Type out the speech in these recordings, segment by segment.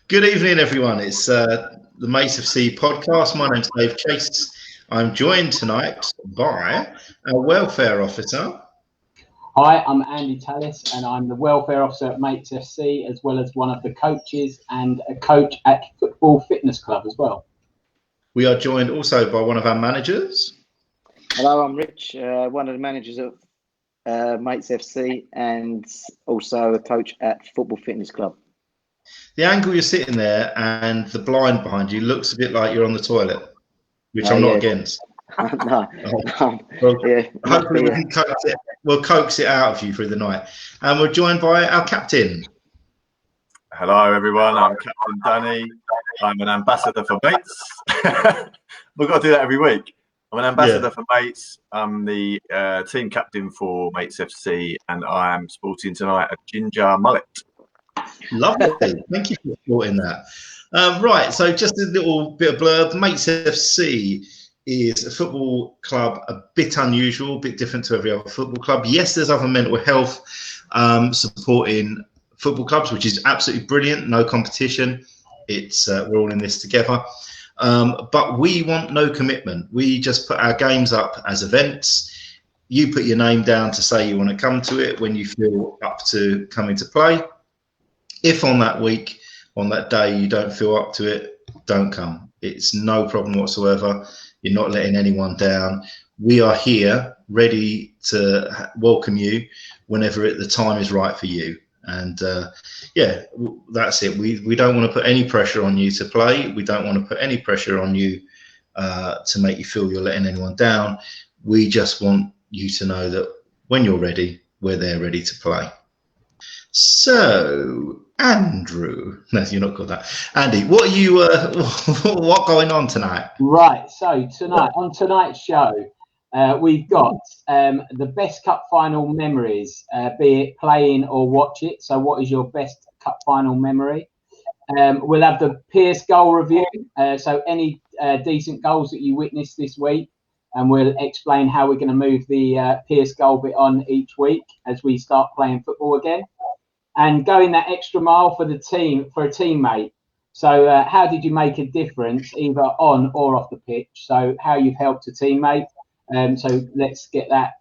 Good evening, everyone. It's the Mates FC podcast. My name's Dave Chase. I'm joined tonight by our welfare officer. Hi, I'm Andy Tallis, and I'm the welfare officer at Mates FC, as well as one of the coaches and a coach at Football Fitness Club as well. We are joined also by one of our managers. Hello, I'm Rich, one of the managers of Mates FC and also a coach at Football Fitness Club. The angle you're sitting there and the blind behind you looks a bit like you're on the toilet, which I'm not against. No. Hopefully we'll coax it out of you through the night. And we're joined by our captain. Hello, everyone. I'm Captain Danny. I'm an ambassador for Mates. We've got to do that every week. I'm an ambassador for Mates. I'm the team captain for Mates FC, and I am sporting tonight a ginger mullet. Lovely. Thank you for supporting that. Right, so just a little bit of blurb. Mates FC is a football club a bit unusual, a bit different to every other football club. Yes, there's other mental health supporting football clubs, which is absolutely brilliant. No competition. It's we're all in this together. But we want no commitment. We just put our games up as events. You put your name down to say you want to come to it when you feel up to coming to play. If on that week, on that day, you don't feel up to it, don't come. It's no problem whatsoever. You're not letting anyone down. We are here ready to welcome you whenever the time is right for you. And that's it. We don't want to put any pressure on you to play. We don't want to put any pressure on you to make you feel you're letting anyone down. We just want you to know that when you're ready, we're there ready to play. So, Andrew, no, you're not called that. Andy, what are you? What going on tonight? Right. So tonight, on tonight's show, we've got the best cup final memories, be it playing or watch it. So, what is your best cup final memory? We'll have the Pierce goal review. So, any decent goals that you witnessed this week, and we'll explain how we're going to move the Pierce goal bit on each week as we start playing football again. And going that extra mile for the team, for a teammate. So how did you make a difference either on or off the pitch? So how you've helped a teammate. So let's get that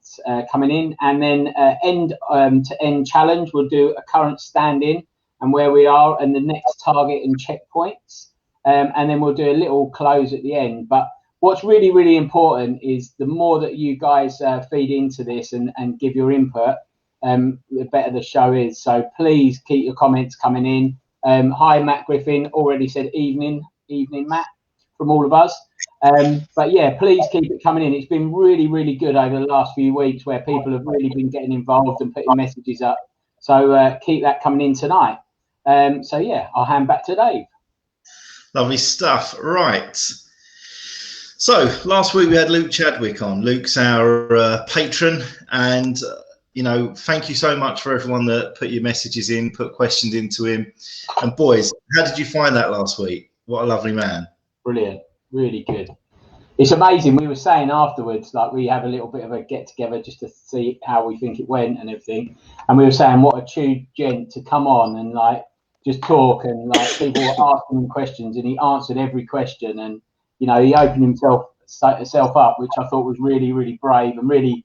coming in. And then end-to-end challenge, we'll do a current stand-in and where we are and the next target and checkpoints. And then we'll do a little close at the end. But what's really, really important is the more that you guys feed into this and give your input, the better the show is. So please keep your comments coming in. Hi, Matt Griffin, already said evening, Matt, from all of us. But yeah, please keep it coming in. It's been really, really good over the last few weeks where people have really been getting involved and putting messages up. So keep that coming in tonight. So yeah, I'll hand back to Dave. Lovely stuff. Right. So last week we had Luke Chadwick on. Luke's our patron, and thank you so much for everyone that put your messages in, put questions into him. And boys, how did you find that last week? What a lovely man. Brilliant. Really good. It's amazing. We were saying afterwards, like we have a little bit of a get together just to see how we think it went and everything. And we were saying what a true gent to come on and like just talk, and like people were asking him questions and he answered every question, and he opened himself up, which I thought was really, really brave and really,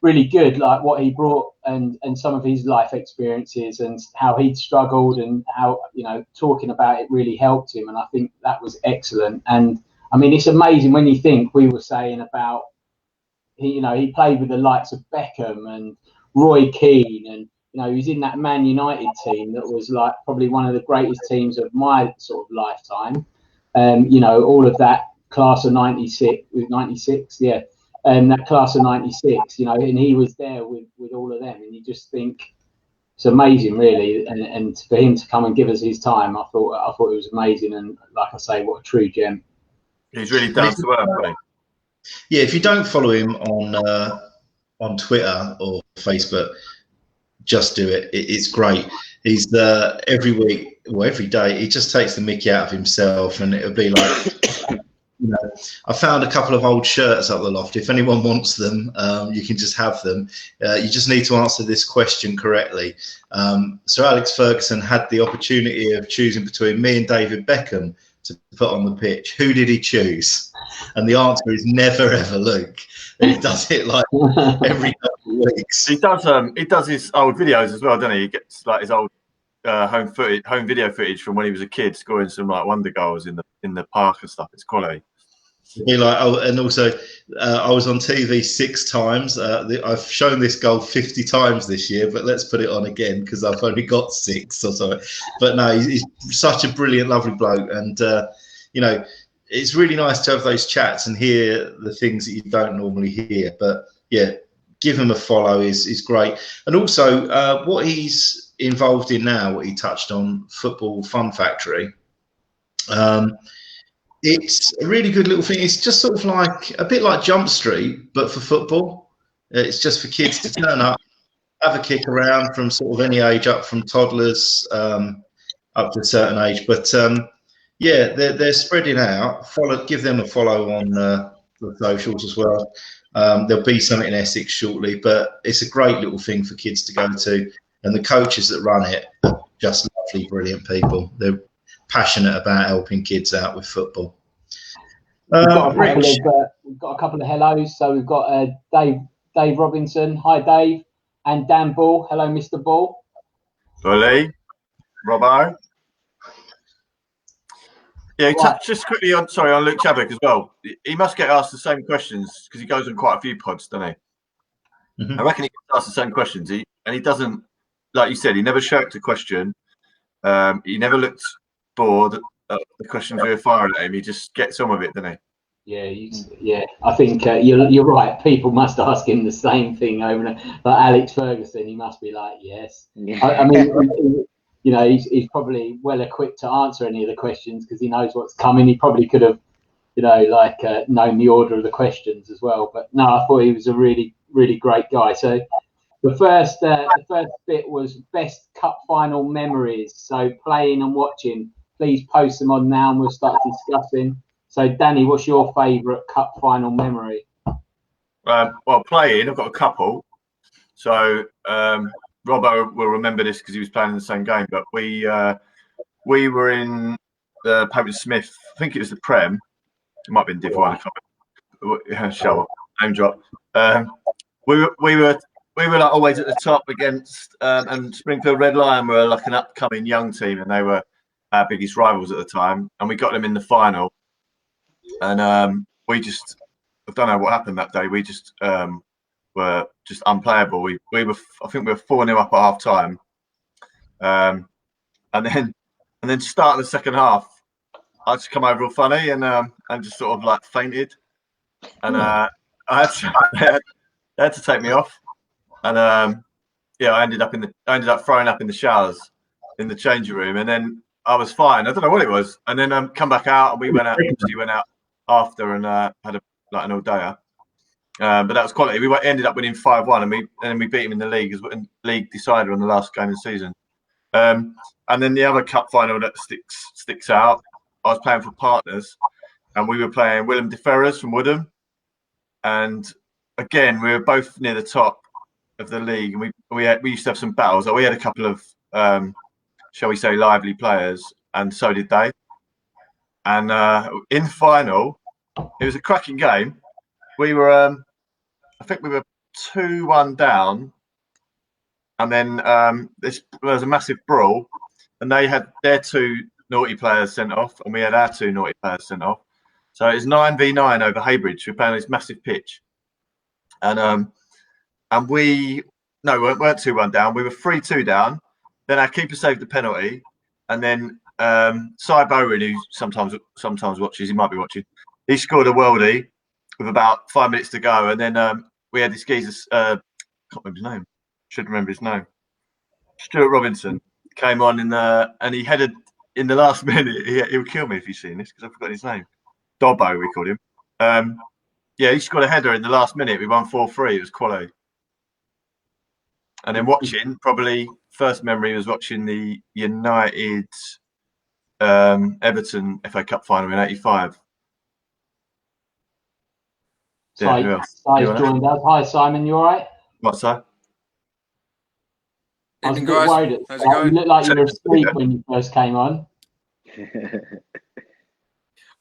really good, like what he brought and some of his life experiences and how he'd struggled and how, talking about it really helped him. And I think that was excellent. And I mean, it's amazing when you think we were saying about, he played with the likes of Beckham and Roy Keane, and, he was in that Man United team that was like probably one of the greatest teams of my sort of lifetime. All of that class of 96, yeah. And that class of 96, and he was there with all of them, and you just think it's amazing, really. And for him to come and give us his time, I thought it was amazing. And like I say, what a true gem. He's really down to earth, isn't he? Yeah, if you don't follow him on Twitter or Facebook, just do it. It's great. He's every week or every day, he just takes the mickey out of himself, and it'll be like you know, I found a couple of old shirts up the loft. If anyone wants them, you can just have them. You just need to answer this question correctly. Sir Alex Ferguson had the opportunity of choosing between me and David Beckham to put on the pitch. Who did he choose? And the answer is never ever Luke. He does it like every couple of weeks. He does his old videos as well, doesn't he? He gets like his old home video footage from when he was a kid, scoring some like wonder goals in the park and stuff. It's quality. Be like, oh, and also I was on TV 6 times. I've shown this goal 50 times this year, but let's put it on again because I've only got 6 or so. But no, he's such a brilliant, lovely bloke, and you know, it's really nice to have those chats and hear the things that you don't normally hear. But yeah, give him a follow is great, and also what he's involved in now, what he touched on, Football Fun Factory. It's a really good little thing. It's just sort of like a bit like Jump Street, but for football. It's just for kids to turn up, have a kick around from sort of any age, up from toddlers up to a certain age. But yeah, they're spreading out. Give them a follow on the socials as well. There'll be something in Essex shortly, but it's a great little thing for kids to go to. And the coaches that run it are just lovely, brilliant people. They're passionate about helping kids out with football. We've got a couple of hellos. So we've got Dave Robinson. Hi, Dave. And Dan Ball. Hello, Mr. Ball. Ollie, Robbo. Yeah, right. Just quickly on Luke Chadwick as well. He must get asked the same questions because he goes on quite a few pods, doesn't he? Mm-hmm. I reckon he gets asked the same questions. He doesn't, like you said, he never shirked a question. He never looked bored at the questions we were firing at him. He just gets on with it, doesn't he? Yeah. I think you're right. People must ask him the same thing over and over. Like Alex Ferguson, he must be like, yes. Yeah. I mean, you know, he's probably well equipped to answer any of the questions because he knows what's coming. He probably could have, you know, like known the order of the questions as well. But no, I thought he was a really, really great guy. So the first bit was best cup final memories. So playing and watching. Please post them on now and we'll start discussing. So, Danny, what's your favourite cup final memory? Well, playing, I've got a couple. So, Robbo will remember this because he was playing in the same game. But we were in the Pavement Smith, I think it was the Prem. It might have been Div 1. Show up, name drop. We were like always at the top against, and Springfield Red Lion were like an upcoming young team, and they were our biggest rivals at the time, and we got them in the final. And we just, I don't know what happened that day. We just were just unplayable. We were, I think we were 4-0 up at half time, and then start the second half. I just come over all funny and just sort of like fainted, and I had to take me off, and yeah, I ended up throwing up in the showers in the changing room, and then I was fine. I don't know what it was, and then come back out, and we went out. Obviously, went out after and had an all-dayer. But that was quality. We ended up winning 5-1, and then we beat him in the league as league decider on the last game of the season. And then the other cup final that sticks out. I was playing for Partners, and we were playing Willem de Ferrers from Woodham, and again we were both near the top of the league, and we used to have some battles. We had a couple of shall we say, lively players, and so did they. And in the final, it was a cracking game. We were, I think we were 2-1 down, and then there was a massive brawl, and they had their 2 naughty players sent off, and we had our 2 naughty players sent off. So it was 9v9 over Haybridge. We were playing this massive pitch, and we weren't 2-1 down. We were 3-2 down. Then our keeper saved the penalty, and then Cy Bowen, who sometimes watches, he might be watching, he scored a worldie with about 5 minutes to go, and then we had this geezer, can't remember his name, should remember his name, Stuart Robinson came on and he headed in the last minute. He would kill me if you've seen this because I've forgotten his name. Dobbo, we called him. Yeah, he scored a header in the last minute. We won 4-3. It was quality. And then watching, probably first memory was watching the United Everton FA Cup final in '85. Si's joined us. Hi, Simon. You all right? What, sir? I was a bit worried. You looked like you were asleep when you first came on.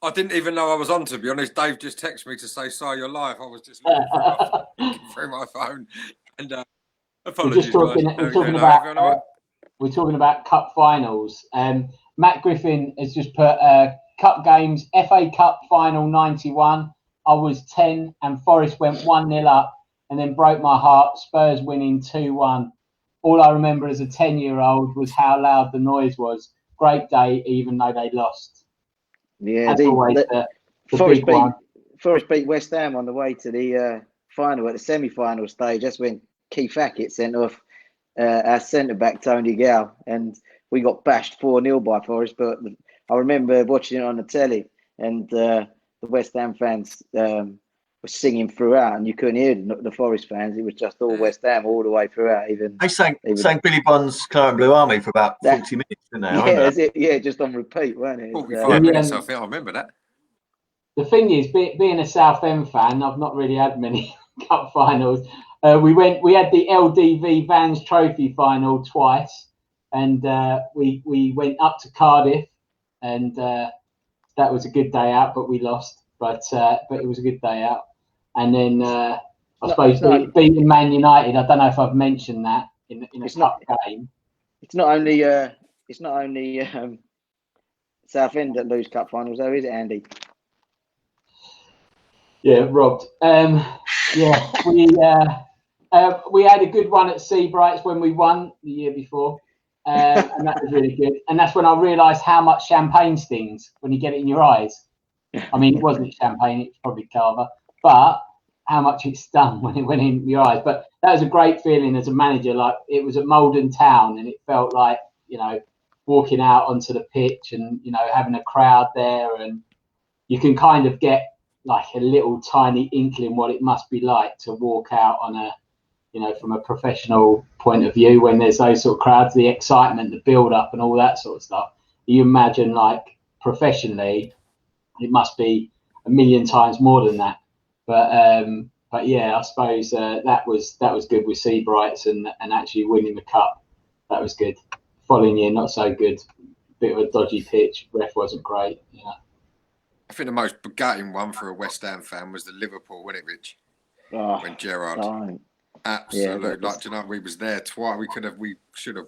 I didn't even know I was on, to be honest. Dave just texted me to say, "Si, you're live." I was just looking through my phone. And apologies, we're talking about cup finals. Matt Griffin has just put cup games, FA Cup final 91. I was 10 and Forest went 1-0 up and then broke my heart. Spurs winning 2-1. All I remember as a 10-year-old was how loud the noise was. Great day, even though they lost. Yeah, Forest beat West Ham on the way to the final at the semi-final stage. That's when Keith Hackett sent off our centre-back, Tony Gow, and we got bashed 4-0 by Forest. But I remember watching it on the telly, and the West Ham fans were singing throughout, and you couldn't hear the Forest fans. It was just all West Ham all the way throughout. They sang Billy Bond's Claret and Blue Army for about 40 minutes, didn't they? Yeah, just on repeat, weren't it? 45 minutes, I think. I remember that. The thing is, being a Southend fan, I've not really had many cup finals. We had the LDV Vans Trophy final twice, and we went up to Cardiff, and that was a good day out, but we lost. But it was a good day out. And then I suppose beating Man United. I don't know if I've mentioned that in a cup game. It's not only Southend that lose cup finals, though, is it, Andy? Yeah, robbed. We had a good one at Seabrights when we won the year before, and that was really good. And that's when I realised how much champagne stings when you get it in your eyes. I mean, it wasn't champagne; it was probably Carver, but how much it stung when it went in your eyes. But that was a great feeling as a manager. Like, it was at Malden Town, and it felt like, walking out onto the pitch and having a crowd there, and you can kind of get like a little tiny inkling what it must be like to walk out on a, from a professional point of view when there's those sort of crowds, the excitement, the build up and all that sort of stuff. You imagine, like, professionally, it must be a million times more than that. But yeah, I suppose that was good with Seabrights and actually winning the cup. That was good. Following year, not so good. Bit of a dodgy pitch. Ref wasn't great. I think the most gutting one for a West Ham fan was the Liverpool, wasn't it, Rich? When Gerrard, absolutely, we was there twice. We should have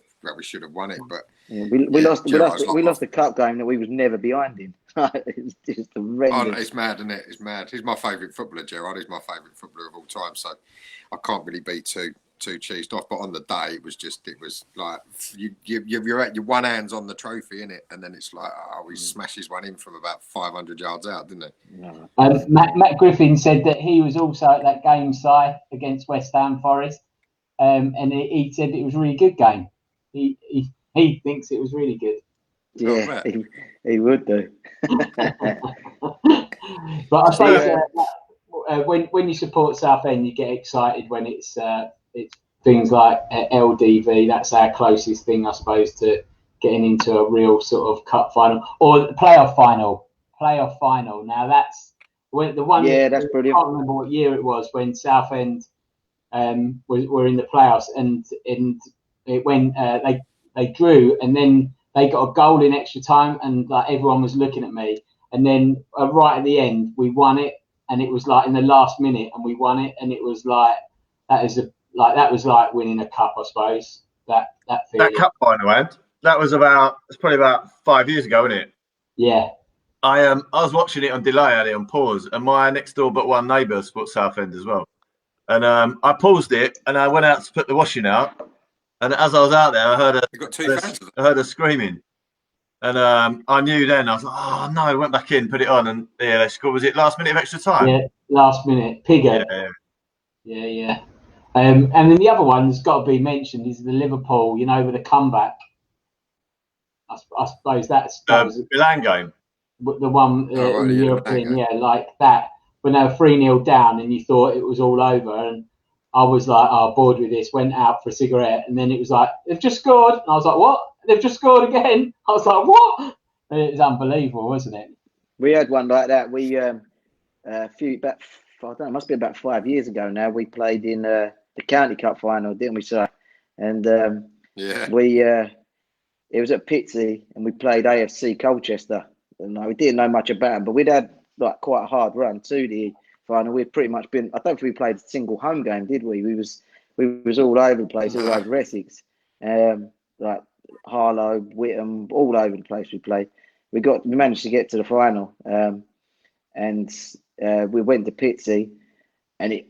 won it, but we lost the cup game that we was never behind him. It's just horrendous. It's mad, isn't it? It's mad. He's my favourite footballer, Gerrard. He's my favourite footballer of all time. So I can't really be too cheesed off. But on the day, it was like you're at your one hand's on the trophy, innit? And then it's like, he smashes one in from about 500 yards out, didn't it? No. Matt Griffin said that he was also at that game, Si, against West Ham Forest, and he said it was a really good game. He thinks it was really good. Yeah, he would do. But I suppose when you support Southend, you get excited when it's things like LDV. That's our closest thing, I suppose, to getting into a real sort of cup final or the playoff final. Now that's when the one. Yeah, that's brilliant. I can't remember what year it was when Southend were in the playoffs, and it went they drew, and then they got a goal in extra time, and like everyone was looking at me. And then right at the end, we won it, and it was like in the last minute, and we won it, and it was like that was like winning a cup, I suppose. That cup final, Ed. That was probably about 5 years ago, isn't it? Yeah. I was watching it on delay, I had it on pause, and my next door but one neighbour supports Southend as well. And I paused it, and I went out to put the washing out. And as I was out there, I heard her screaming. And I knew then, I was like, oh no, I went back in, put it on, and yeah, they scored. Was it last minute of extra time? Yeah, last minute. Pigger. Yeah. And then the other one that's got to be mentioned is the Liverpool, with a comeback. I suppose that was Milan game. The one in the European, like that, when they were 3-0 down and you thought it was all over. And I was like, bored with this, went out for a cigarette, and then it was like, they've just scored. And I was like, what? They've just scored again. I was like, what? And it was unbelievable, wasn't it? We had one like that. We about don't know, it must be about 5 years ago now. We played in the County Cup final, didn't we, sir? And it was at Pitsea, and we played AFC Colchester. And we didn't know much about them, but we'd had like quite a hard run to the final. We'd pretty much been. I don't think we played a single home game, did we? We was all over the place, all over Essex, like Harlow, Whittam, all over the place. We played. We managed to get to the final, and we went to Pitsea, and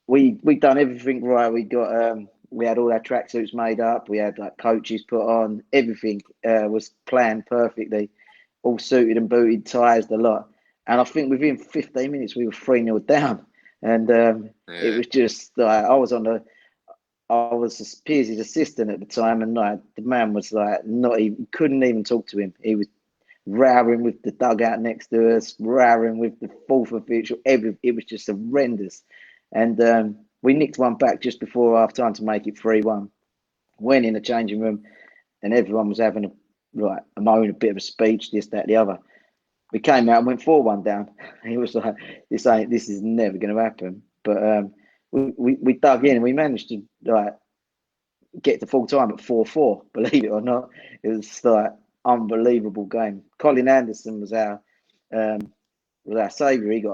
we'd done everything right. We had all our tracksuits made up. We had like coaches put on. Everything was planned perfectly, all suited and booted, ties, the lot. And I think within 15 minutes we were 3-0 down. And it was just like I was Piers's assistant at the time, and like the man was like couldn't even talk to him. He was rowing with the dugout next to us, rowing with the fourth official. It was just horrendous. And we nicked one back just before half time to make it 3-1. Went in the changing room, and everyone was having a moan, a bit of a speech, this, that, the other. We came out and went 4-1 down. He was like, this is never going to happen. But we dug in and we managed to like get to full time at 4-4. Believe it or not, it was like unbelievable game. Colin Anderson was our saviour. He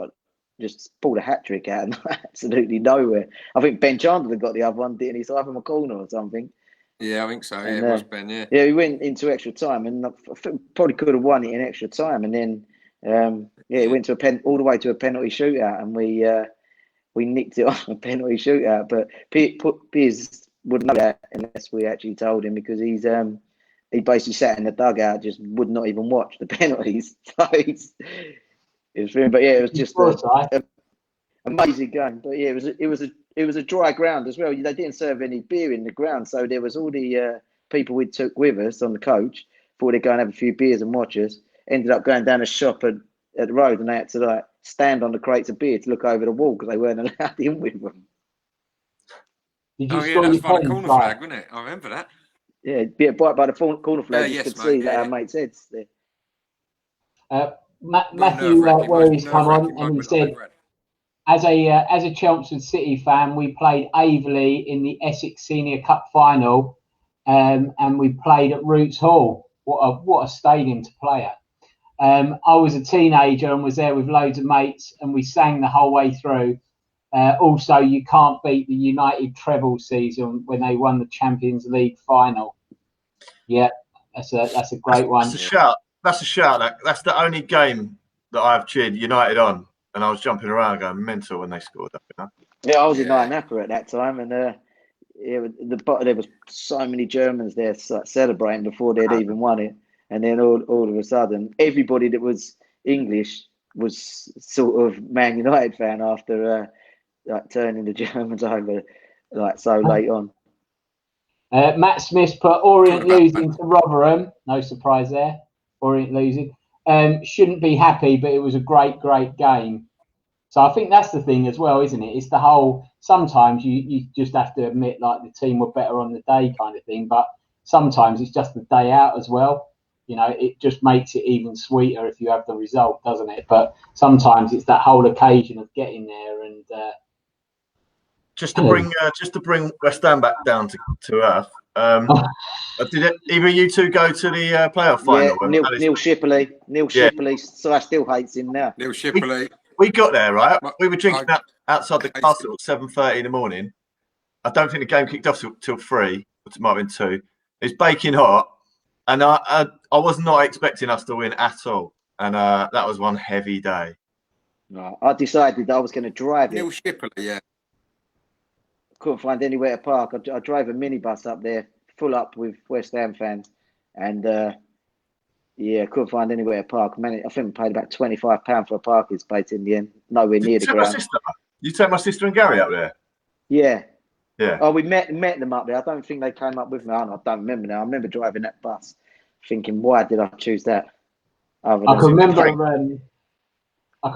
just pulled a hat trick out of absolutely nowhere. I think Ben Chandler got the other one, didn't he? So up in a corner or something. Yeah, I think so. Yeah, it was Ben. Yeah. Yeah, we went into extra time, and I probably could have won it in extra time. And then, it went to all the way to a penalty shootout, and we nicked it on a penalty shootout. But Piers wouldn't know that unless we actually told him, because he basically sat in the dugout, just would not even watch the penalties. So it was really, but yeah, it was just an amazing game. But yeah, it was a dry ground as well. They didn't serve any beer in the ground, so there was all the people we took with us on the coach. Thought they'd go and have a few beers and watch us. Ended up going down a shop at the road, and they had to like stand on the crates of beer to look over the wall because they weren't allowed in with them. Did you that was by the corner flag, wasn't it? I remember that. Yeah, right by the corner flag. You could see that our mates' heads there. Matthew, where he's come on, and he said, as a Chelmsford City fan, we played Averley in the Essex Senior Cup final, and we played at Roots Hall. What a stadium to play at. I was a teenager and was there with loads of mates, and we sang the whole way through. Also, you can't beat the United treble season when they won the Champions League final. Yeah, that's a great one. That's a shout. That's a shout. That's the only game that I've cheered United on, and I was jumping around going mental when they scored that. You know? Yeah, I was in Napa at that time, and there was so many Germans there celebrating before they'd even won it, and then all of a sudden, everybody that was English was sort of Man United fan after turning the Germans over so late on. Matt Smith put Orient losing to Rotherham. No surprise there. Orient losing. Shouldn't be happy, but it was a great game. So I think that's the thing as well, isn't it? It's the whole, sometimes you just have to admit like the team were better on the day kind of thing, but sometimes it's just the day out as well. You know, it just makes it even sweeter if you have the result, doesn't it? But sometimes it's that whole occasion of getting there and Just to bring West Ham back down to earth. Did either of you two go to the playoff final? Yeah, Neil Shipley. Shipley. So I still hates him now. Neil Shipley. We got there, right? We were drinking outside the castle at 7:30 in the morning. I don't think the game kicked off till 3, but it might have been 2. It's baking hot, and I was not expecting us to win at all. And that was one heavy day. Right. I decided that I was going to drive it. Neil Shipley, yeah. Couldn't find anywhere to park. I drove a minibus up there, full up with West Ham fans, and couldn't find anywhere to park. I think I paid about £25 for a parking space in the end. Nowhere near the ground. You take my sister and Gary up there? Yeah. Yeah. Oh, we met them up there. I don't think they came up with me. I don't remember now. I remember driving that bus, thinking, why did I choose that? I can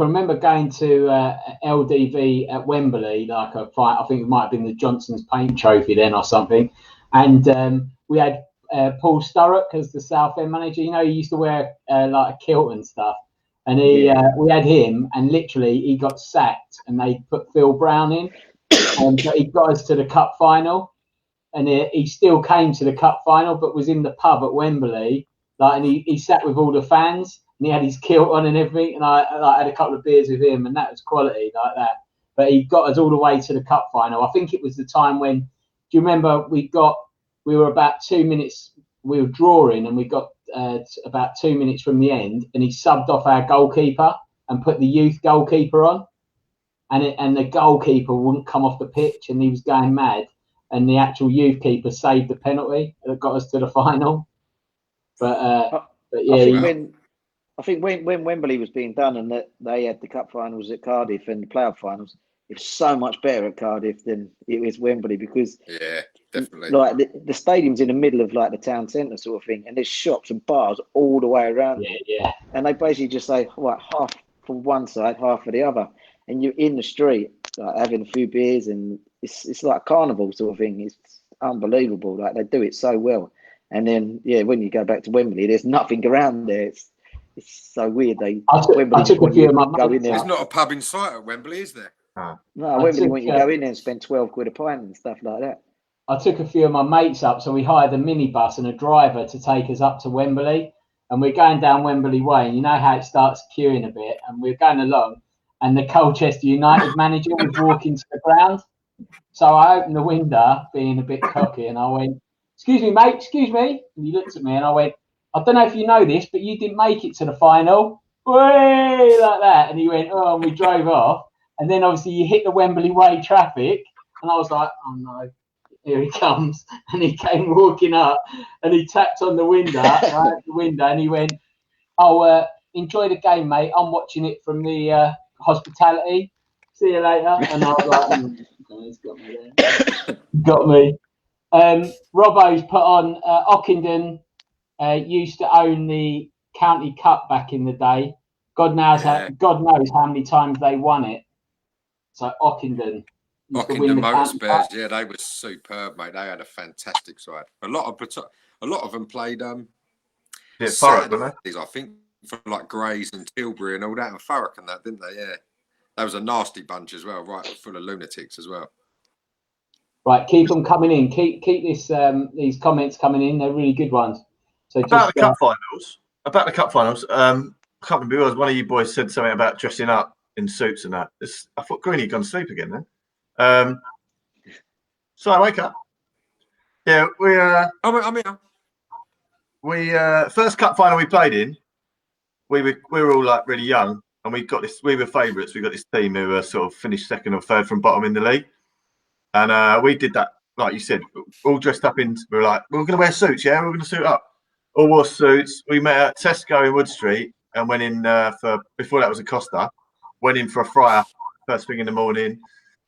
remember going to LDV at Wembley, like a fight. I think it might have been the Johnson's Paint Trophy then or something. And we had Paul Sturrock as the Southend manager. You know, he used to wear like a kilt and stuff. And we had him, and literally he got sacked, and they put Phil Brown in, and he got us to the cup final. And he still came to the cup final, but was in the pub at Wembley, and he sat with all the fans, and he had his kilt on and everything, and I had a couple of beers with him, and that was quality like that. But he got us all the way to the cup final. I think it was the time when, do you remember, we were about 2 minutes, we were drawing, and we got about 2 minutes from the end, and he subbed off our goalkeeper and put the youth goalkeeper on, and the goalkeeper wouldn't come off the pitch, and he was going mad. And the actual youth keeper saved the penalty that got us to the final. But yeah, I think when Wembley was being done and that they had the cup finals at Cardiff and the playoff finals, it was so much better at Cardiff than it was Wembley, because definitely, like the stadium's in the middle of like the town centre sort of thing, and there's shops and bars all the way around. Yeah. And they basically just say, well, half for one side, half for the other, and you're in the street like having a few beers, and it's like a carnival sort of thing. It's unbelievable. Like they do it so well. And then when you go back to Wembley, there's nothing around there. It's so weird. I took a few of my go in there. There's not a pub in sight at Wembley, is there? No, Wembley when you go in there and spend 12 quid a pint and stuff like that. I took a few of my mates up, so we hired a minibus and a driver to take us up to Wembley. And we're going down Wembley Way, and you know how it starts queuing a bit, and we're going along, and the Colchester United manager was walking to the ground. So I opened the window, being a bit cocky, and I went, "Excuse me, mate, excuse me." And he looked at me, and I went, "I don't know if you know this, but you didn't make it to the final." Way like that. And he went, "Oh," and we drove off. And then obviously you hit the Wembley Way traffic, and I was like, "Oh no, here he comes." And he came walking up, and he tapped on the window, and he went, "Oh, enjoy the game, mate. I'm watching it from the hospitality. See you later." And I was like, he's got me there. Got me. Robbo's put on Ockenden used to own the County Cup back in the day. God knows how many times they won it. So Ockenden Motor Spurs, yeah, they were superb, mate. They had a fantastic side. A lot of them played Saturdays, I think, for like Grays and Tilbury and all that, and Thurrock and that, didn't they? Yeah. That was a nasty bunch as well, right? Full of lunatics as well. Right, keep them coming in. Keep this these comments coming in. They're really good ones. So about the cup finals. I can't remember. One of you boys said something about dressing up in suits and that. I thought Greeny had gone to sleep again then. So I wake up. Yeah, I'm here. We first cup final we played in. We were all like really young, and we were favourites. We got this team who were sort of finished second or third from bottom in the league, and we did that like you said, all dressed up in. We were like, we're going to wear suits, yeah, we're going to suit up. All wore suits. We met at Tesco in Wood Street and went in before that was a Costa. Went in for a fryer first thing in the morning.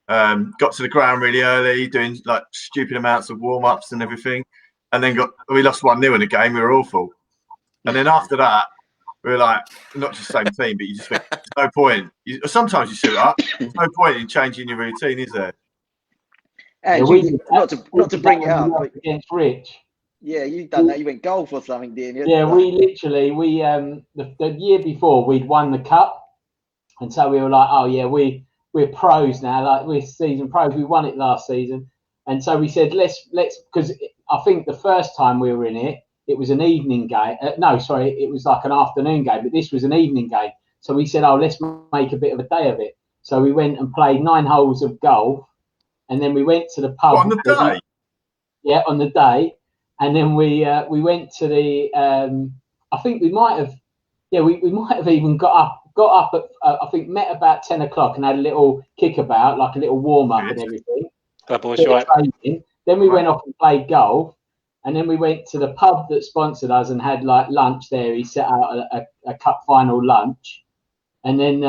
Got to the ground really early, doing like stupid amounts of warm ups and everything, and then we lost 1-0 in the game. We were awful, and then after that, we were like, not just the same team, but you just think there's no point. Sometimes you suit up. There's no point in changing your routine, is there? Not to bring it up against Rich. Yeah, you've done that. You went golf or something, didn't you? Yeah, we the year before we'd won the cup, and so we were like, oh yeah, we're pros now. Like we're season pros. We won it last season, and so we said let's because I think the first time we were in it, it was an evening game. It was like an afternoon game, but this was an evening game. So we said, oh, let's make a bit of a day of it. So we went and played 9 holes of golf, and then we went to the pub. On the day? Yeah, on the day. And then we went to the. I think we might have. Yeah, we might have even got up at. I think met about 10 o'clock and had a little kickabout, like a little warm up and everything. That boy's right. Then we went off and played golf, and then we went to the pub that sponsored us and had like lunch there. He set out a cup final lunch, and then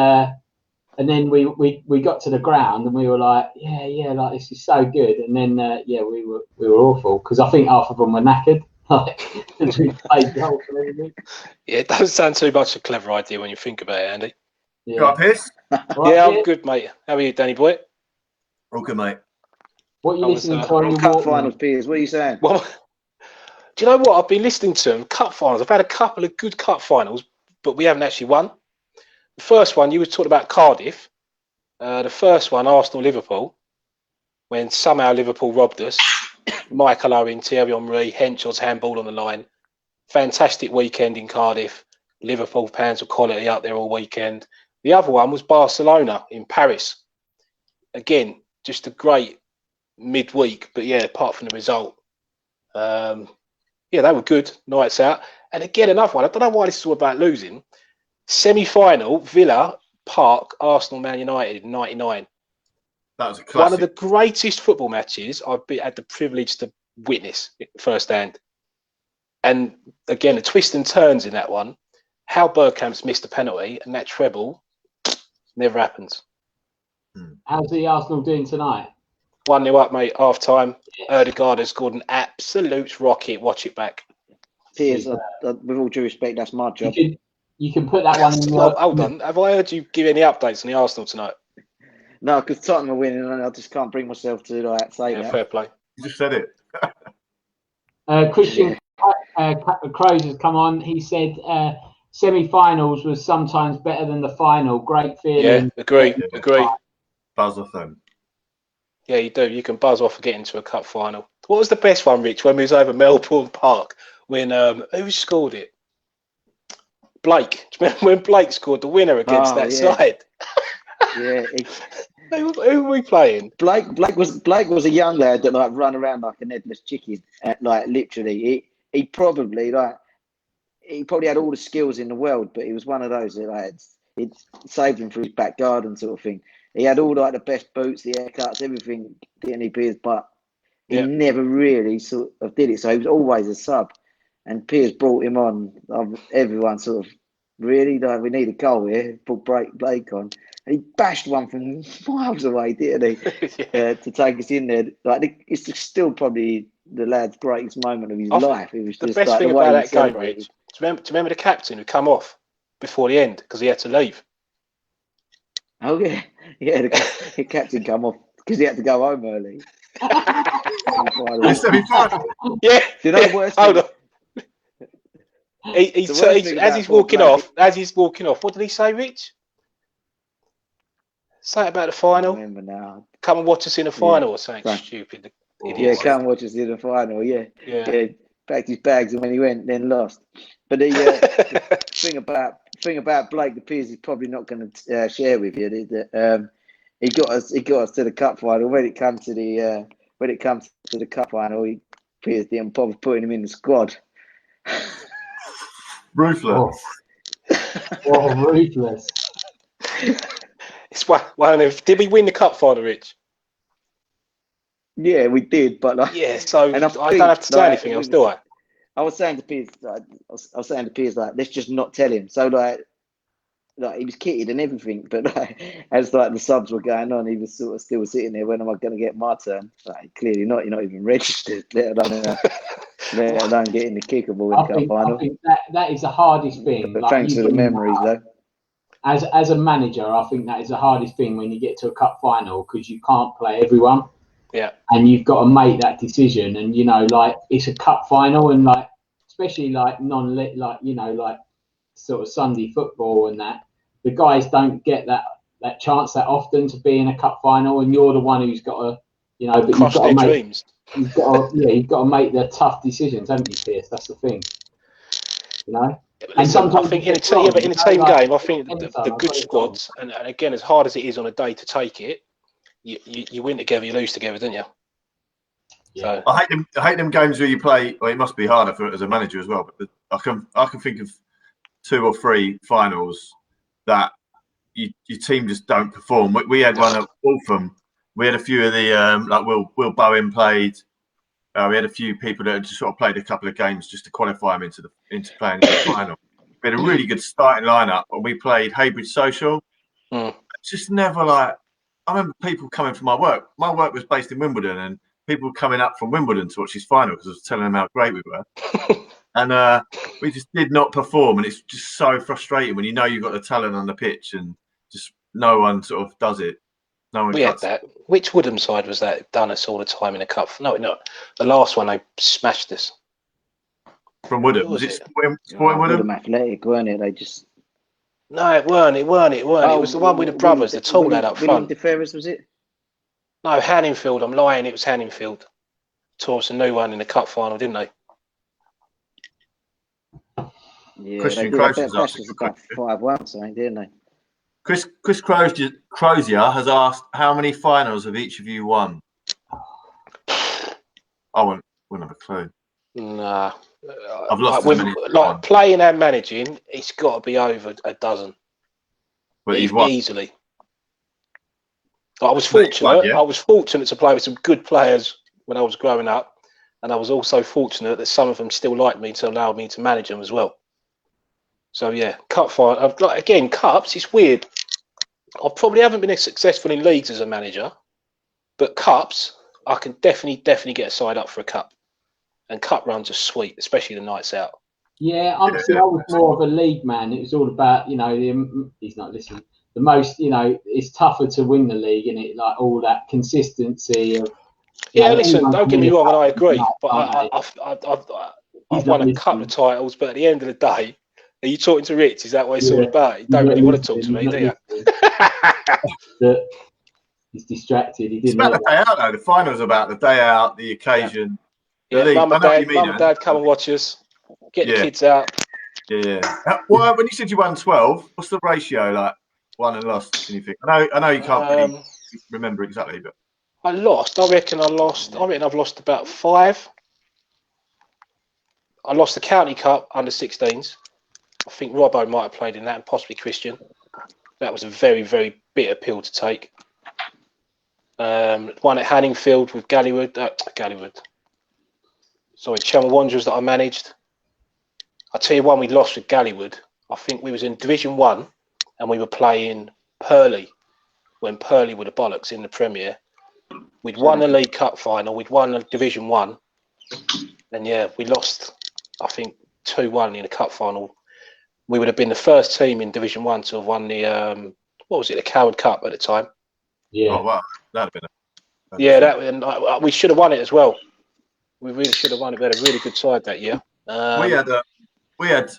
we got to the ground and we were like, yeah, like this is so good. And then we were awful because I think half of them were knackered. As we played golf and everything. Yeah, it doesn't sound too much a clever idea when you think about it, Andy. Yeah. You got pissed? Yeah, I'm good, mate. How are you, Danny boy? All good, mate. What are you listening to on your cup walk? finals, Piers? What are you saying? Well, do you know what? I've been listening to them, cup finals. I've had a couple of good cup finals, but we haven't actually won. The first one, you were talking about Cardiff. The first one, Arsenal-Liverpool, when somehow Liverpool robbed us. Michael Owen, Thierry Henry, Henshaw's handball on the line. Fantastic weekend in Cardiff. Liverpool fans of quality up there all weekend. The other one was Barcelona in Paris. Again, just a great midweek, but yeah, apart from the result, yeah, they were good nights out. And again, another one. I don't know why this is all about losing. Semi-final, Villa Park, Arsenal, Man United in '99. That was a classic. One of the greatest football matches I've had the privilege to witness firsthand. And again, the twists and turns in that one. How Bergkamp's missed a penalty, and that treble never happens. How's the Arsenal doing tonight? 1-0 up, mate, half time. Odegaard has scored an absolute rocket. Watch it back. Piers, with all due respect, that's my job. You can put that one in your... Hold on. Have I heard you give any updates on the Arsenal tonight? No, because Tottenham are winning, and I just can't bring myself to say that. Fair play. You just said it. Christian Crows has come on. He said semi-finals was sometimes better than the final. Great feeling. Yeah, agree. Buzz off them. Yeah, you do. You can buzz off and get into a cup final. What was the best one, Rich, when we was over Melbourne Park? When who scored it? Blake. Do you remember when Blake scored the winner against that side? Yeah. Who were we playing? Blake was a young lad that like run around like an headless chicken. Like literally, he probably had all the skills in the world, but he was one of those that like it saved him for his back garden sort of thing. He had all like the best boots, the haircuts, everything, didn't he, but he never really sort of did it. So he was always a sub, and Piers brought him on. Everyone sort of really like, we need a goal here. Put Blake on, and he bashed one from miles away, didn't he? To take us in there. Like it's still probably the lad's greatest moment of his life. It was the just best like thing the way about he that game, celebrated. Rich. Do you remember the captain who come off before the end because he had to leave? Oh yeah, the captain come off because he had to go home early. Yeah. You know what? Hold on. As he's walking off, what did he say, Rich? Say about the final. I remember now. Come and watch us in the final or something stupid. Yeah, come and watch us in the final. Yeah. Packed his bags and when he went, then lost. But the thing about Blake, the Piers is probably not going to share with you is that he got us to the cup final. When it comes to the cup final, Piers didn't bother putting him in the squad. Ruthless. Ruthless. It's one of them. Did we win the cup final, Rich? Yeah, we did, but so I don't have to say anything else, do I? I was saying to Piers, let's just not tell him. So like he was kitted and everything, but as like the subs were going on, he was sort of still sitting there. When am I going to get my turn? Like clearly not. You're not even registered. Let alone get in the kickable in the cup final. I think that is the hardest thing. But thanks for the memories, though. As a manager, I think that is the hardest thing when you get to a cup final because you can't play everyone. Yeah. And you've got to make that decision, and like it's a cup final, and like especially like non-lit, like like sort of Sunday football and that, the guys don't get that chance that often to be in a cup final, and you're the one who's got to, but crush their dreams. You've got to make the tough decisions, haven't you, Piers? That's the thing, And sometimes I think in a team game, I think the good squads, and again, as hard as it is on a day to take it, you win together, you lose together, don't you? Yeah. So I hate them games where you play. Well, it must be harder for as a manager as well. But I can think of 2 or 3 finals that your team just don't perform. We had one at Waltham. We had a few of the like Will Bowen played. We had a few people that just sort of played a couple of games just to qualify them into playing in the final. We had a really good starting lineup, and we played Haybridge Social. Just never like. I remember people coming from my work. My work was based in Wimbledon, and people coming up from Wimbledon to watch his final because I was telling them how great we were. And we just did not perform, and it's just so frustrating when you know you've got the talent on the pitch and just no one sort of does it. No one. We had that. Which Woodham side was that done us all the time in a cup? No, the last one they smashed us. From Woodham, was it? Sporting Woodham? Woodham Athletic, weren't it? They just. No, it weren't. It was the one with the brothers, the tall lad up front. William De Ferris, was it? No, Hanningfield. I'm lying. It was Hanningfield. Tore us a new one in the cup final, didn't they? Yeah, Christian they did. Crozier That was about 5-1, something, didn't they? Chris Crozier has asked, how many finals have each of you won? I wouldn't have a clue. Nah. I've lost like playing and managing, it's got to be over a dozen. But you've won. Easily. I was fortunate. Yeah. I was fortunate to play with some good players when I was growing up, and I was also fortunate that some of them still liked me to allow me to manage them as well. So yeah, cup final. Again, cups. It's weird. I probably haven't been as successful in leagues as a manager, but cups, I can definitely get a side up for a cup. And cup runs are sweet, especially the nights out. Yeah, I was more of a league man. It was all about, he's not listening. The most, it's tougher to win the league, and it like all that consistency of. Listen, don't get me wrong, and I agree. But I've won a listening. couple of titles, but at the end of the day, are you talking to Rich? Is that what it's all about? You don't really want to talk to me, do you? He's distracted. He It's didn't. about the day out, though. The final's about the day out, the occasion. Yeah, mum and dad, come and watch us. Get the kids out. Yeah. Well, when you said you won 12, what's the ratio like? Won and lost? Can you think? I know you can't really remember exactly, but I reckon I've lost about 5. I lost the County Cup under 16s. I think Robbo might have played in that, and possibly Christian. That was a very, very bitter pill to take. One at Hanningfield with Channel Wanderers that I managed. I'll tell you one we lost with Gallywood. I think we was in Division 1 and we were playing Purley when Purley were the bollocks in the Premier. We'd won the League Cup final, we'd won the Division 1, and we lost, I think, 2-1 in the Cup final. We would have been the first team in Division 1 to have won the, the Coward Cup at the time. Yeah. Oh, wow. That'd have been we should have won it as well. We really should have won it. We had a really good side that year. We had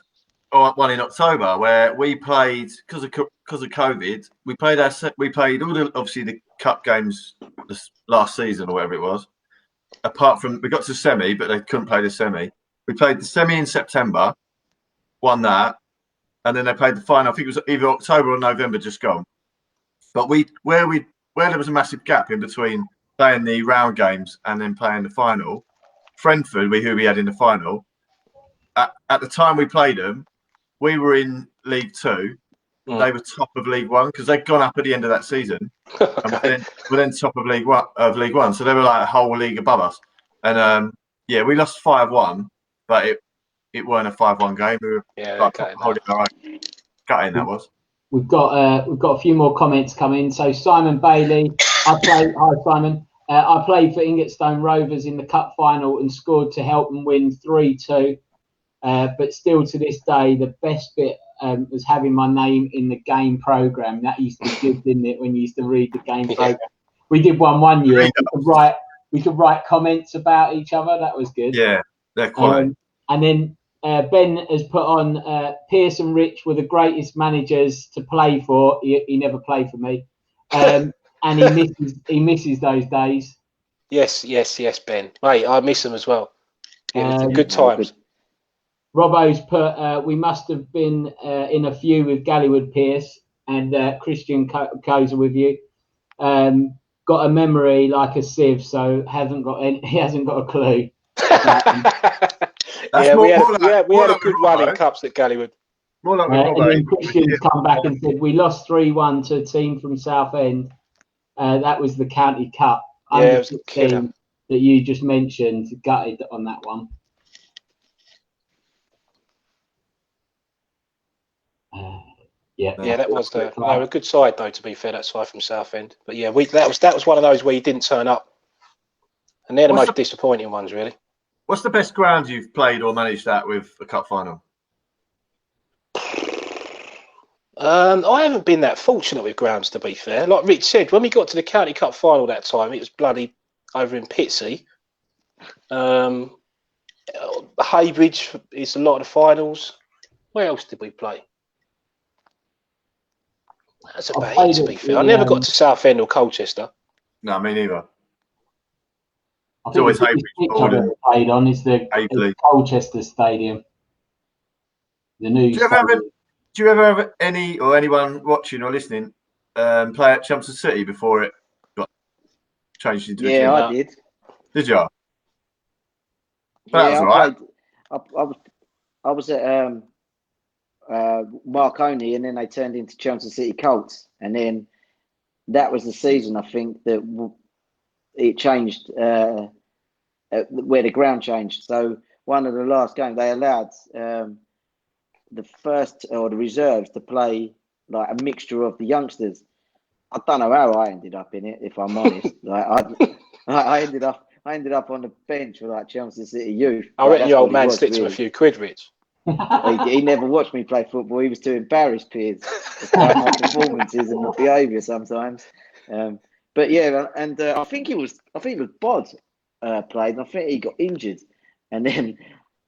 one in October where we played because of COVID. We played all the cup games this last season or whatever it was. Apart from we got to semi, but they couldn't play the semi. We played the semi in September, won that, and then they played the final. I think it was either October or November, just gone. But where there was a massive gap in between playing the round games and then playing the final. Brentford, who we had in the final, at the time we played them, we were in League 2. They were top of League 1 because they'd gone up at the end of that season. Okay. And we're then top of League 1. So they were like a whole league above us. And we lost 5-1, but it weren't a 5-1 game. We were holding our own. Gutting that was. We've got a few more comments coming. So Simon Bailey, hi Simon. I played for Ingatstone Rovers in the cup final and scored to help them win 3-2. But still to this day, the best bit was having my name in the game programme. That used to be good, didn't it, when you used to read the game programme? We did one year. We could write comments about each other. That was good. Yeah, they're quality. And then Ben has put on Pierce and Rich were the greatest managers to play for. He never played for me. And he misses those days. Yes, Ben. Mate, I miss them as well. Good times. Robbo's put, we must have been in a few with Gallywood Pierce, and Christian goes with you. Got a memory like a sieve, so he hasn't got a clue. We had a good run in cups at Gallywood. And then Christian's come back and said, we lost 3-1 to a team from Southend. That was the County Cup. Yeah, it was a killer. That you just mentioned, gutted on that one. That was they were a good side though. To be fair, that side from Southend. But yeah, that was one of those where you didn't turn up, and they're the most disappointing ones, really. What's the best ground you've played or managed at with a cup final? I haven't been that fortunate with grounds, to be fair. Like Rich said, when we got to the County Cup final that time, it was bloody over in Pitsea. Haybridge is a lot of the finals. Where else did we play? That's about it, to be fair. I never got to Southend or Colchester. No, me neither. I It's think always the biggest pitch I've ever played on is the Colchester Stadium. The new Do you ever have any or anyone watching or listening play at Chelmsford City before it got changed into a gym? Yeah, I did. Did you? Yeah, I played. I was at Marconi, and then they turned into Chelmsford City Colts, and then that was the season I think that it changed where the ground changed. So one of the last games they allowed the first or the reserves to play like a mixture of the youngsters. I don't know how I ended up in it, if I'm honest. I ended up on the bench for like Chelmsford City Youth. I reckon your old man slipped him a few quid, Rich. He never watched me play football. He was too embarrassed, Piers, about my performances and my behaviour sometimes. But yeah, and I think it was Bod played, and I think he got injured, and then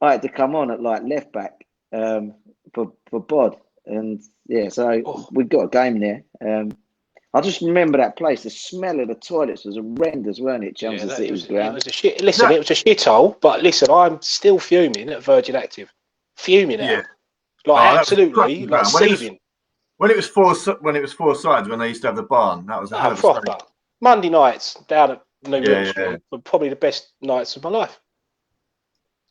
I had to come on at like left back for Bod, and yeah, so we got a game there. I just remember that place. The smell of the toilets was horrendous, weren't it? Chelmsford City's ground. It was a shit. Listen, it was a shithole. But listen, I'm still fuming at Virgin Active. Fuming at them. Like absolutely, like seething. When it was four sides, when they used to have the barn, that was a hell of a proper. Monday nights down at New York were probably the best nights of my life.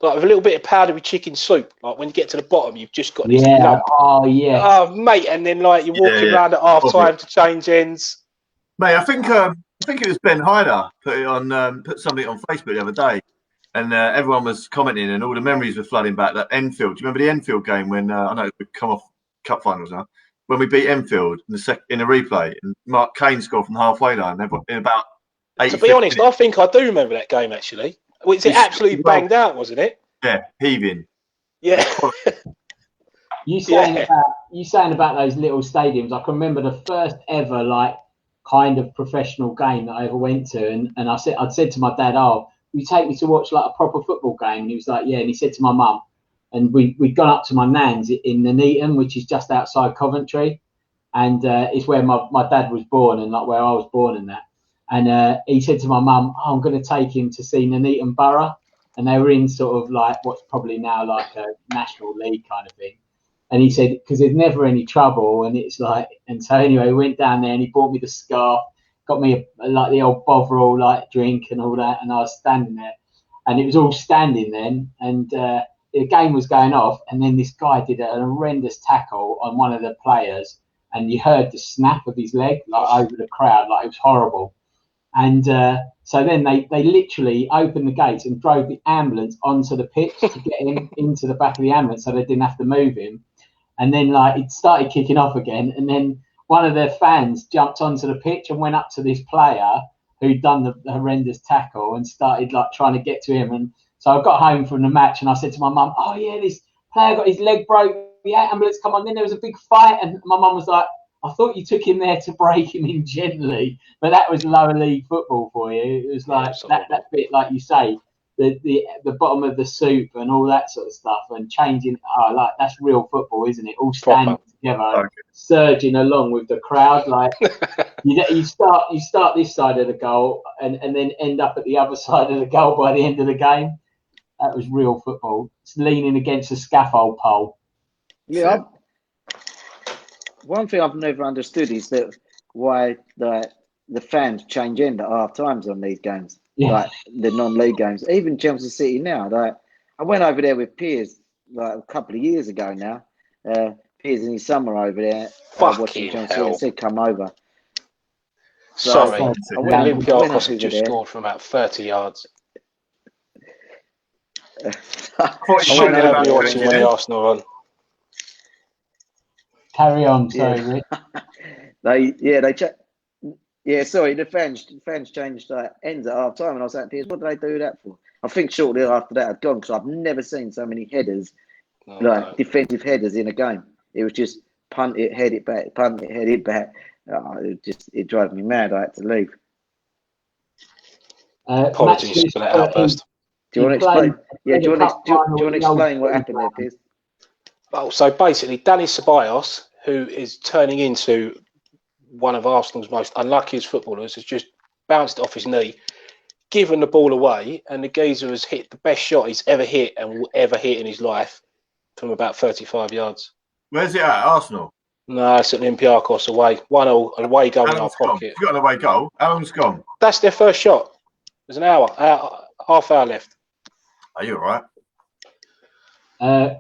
Like with a little bit of powdery chicken soup. Like when you get to the bottom, you've just got this lump. Oh yeah. Oh mate, and then like you're walking around at half time to change ends. Mate, I think it was Ben Hyder put something on Facebook the other day, and everyone was commenting, and all the memories were flooding back. That Enfield, do you remember the Enfield game when I know we've come off cup finals now, when we beat Enfield in a replay, and Mark Kane scored from the halfway line in about 8. To be honest, I think I do remember that game actually. Was it absolutely banged out, wasn't it? Yeah, heaving. Yeah. You saying about those little stadiums? I can remember the first ever like kind of professional game that I ever went to, and I'd said to my dad, "Oh, will you take me to watch like a proper football game?" And he was like, "Yeah." And he said to my mum, and we'd gone up to my nan's in Nuneaton, which is just outside Coventry, and it's where my dad was born and like where I was born and that. And he said to my mum, "Oh, I'm going to take him to see Nuneaton Borough," and they were in sort of like what's probably now like a National League kind of thing. And he said, because there's never any trouble, and it's like, and so anyway, we went down there and he bought me the scarf, got me like the old Bovril like drink and all that, and I was standing there, and it was all standing then, and the game was going off, and then this guy did an horrendous tackle on one of the players, and you heard the snap of his leg like over the crowd, like it was horrible. And so then they literally opened the gates and drove the ambulance onto the pitch to get him into the back of the ambulance so they didn't have to move him. And then like it started kicking off again, and then one of their fans jumped onto the pitch and went up to this player who'd done the horrendous tackle and started like trying to get to him. And so I got home from the match and I said to my mum, "Oh yeah, this player got his leg broke. The ambulance come on." Then there was a big fight, and my mum was like, "I thought you took him there to break him in gently," but that was lower league football for you. It was like that bit, like you say, the bottom of the soup and all that sort of stuff, and changing. Oh, like that's real football, isn't it? All standing together, surging along with the crowd. Like you start this side of the goal, and then end up at the other side of the goal by the end of the game. That was real football. It's leaning against a scaffold pole. Yeah. One thing I've never understood is that why the fans change end at half times on these games, like the non-league games. Even Chelmsford City now, like I went over there with Piers like a couple of years ago now. Piers in his summer over there watching Chelmsvid City. I said, "Come over." Sorry, Olympiacos have just scored from about 30 yards. I shouldn't have been watching when the Arsenal on. Carry on, sorry, Rick. Sorry, the fans changed ends at half time, and I was like, "Piers, what did they do that for?" I think shortly after that I'd gone because I've never seen so many headers, defensive headers in a game. It was just punt it, head it back, punt it, head it back. It drove me mad. I had to leave. Apologies for that outburst. Do you want to explain? Yeah, do you want to explain what happened there, Piers? Well, so basically, Danny Ceballos, who is turning into one of Arsenal's most unluckiest footballers, has just bounced off his knee, given the ball away, and the geezer has hit the best shot he's ever hit and will ever hit in his life from about 35 yards. Where's it at? Arsenal? No, it's at Olympiacos away. 1-0, an away goal in our pocket. You got an away goal. How long's gone? That's their first shot. There's an hour, half hour left. Are you all right?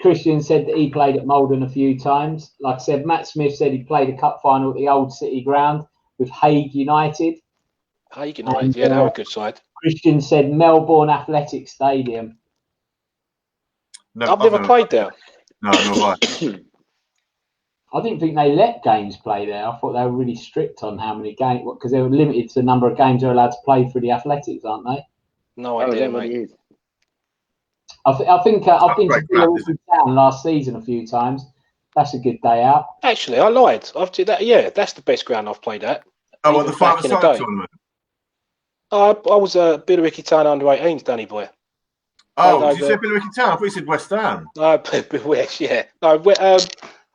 Christian said that he played at Malden a few times. Like I said, Matt Smith said he played a cup final at the Old City Ground with Hague United. Hague United, yeah, they were a good side. Christian said Melbourne Athletic Stadium. I've never played there. No, not right. I didn't think they let games play there. I thought they were really strict on how many games, because they were limited to the number of games they're allowed to play for the Athletics, aren't they? No idea, mate. I think I've been to Billericay Town last season a few times. That's a good day out. Actually, I lied. That's the best ground I've played at. Oh, well, the five-a-side tournament? I was at Billericay Town under-18s, Danny boy. Oh, did you say Billericay Town? I thought you said West Ham. No, West, yeah. No,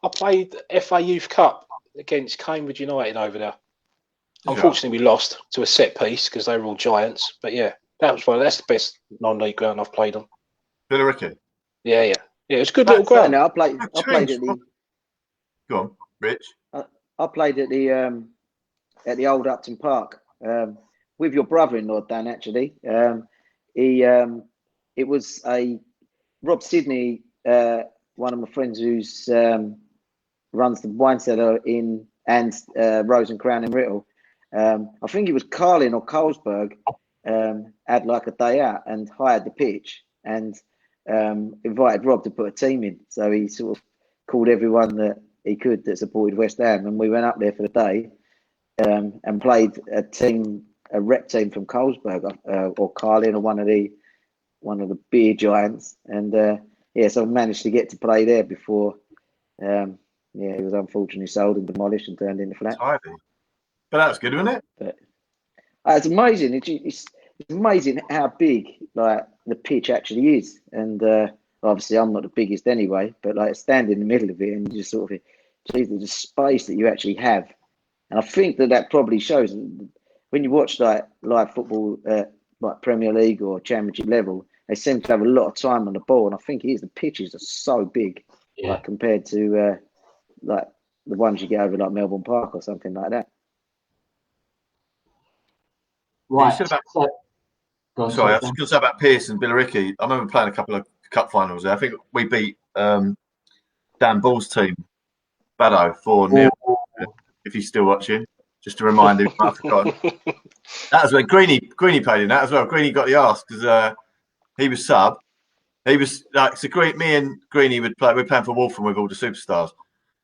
I played FA Youth Cup against Cambridge United over there. Unfortunately, we lost to a set piece because they were all giants. But yeah, that's the best non-league ground I've played on. Billericay. Yeah. It's a good little ground. I played at the. Go on, Rich. I played at the old Upton Park with your brother-in-law, Dan. Actually, it was a Rob Sidney, one of my friends who's runs the wine cellar and Rose and Crown in Writtle. I think it was Carlin or Colesberg had like a day out and hired the pitch and invited Rob to put a team in. So he sort of called everyone that he could that supported West Ham, and we went up there for the day and played a rep team from Colesberg or Carlin or one of the beer giants, and so I managed to get to play there before. It was unfortunately sold and demolished and turned into flats. But that was good, wasn't it? But, it's amazing. It's amazing how big like the pitch actually is, and obviously I'm not the biggest anyway, but like stand in the middle of it and you just sort of see the space that you actually have, and I think that probably shows when you watch like live football, like Premier League or Championship level, they seem to have a lot of time on the ball, and I think it is the pitches are so big, like compared to like the ones you get over like Melbourne Park or something like that. Right. Sorry, I was going to say about Pearce and Billericay. I remember playing a couple of cup finals there. I think we beat Dan Ball's team, Baddo, 4-0. If he's still watching, just to remind him, I've forgotten. That was where Greeny played in that as well. Greeny got the arse because he was sub. He was like, so me and Greeny would play. We're playing for Wolverhampton with all the superstars,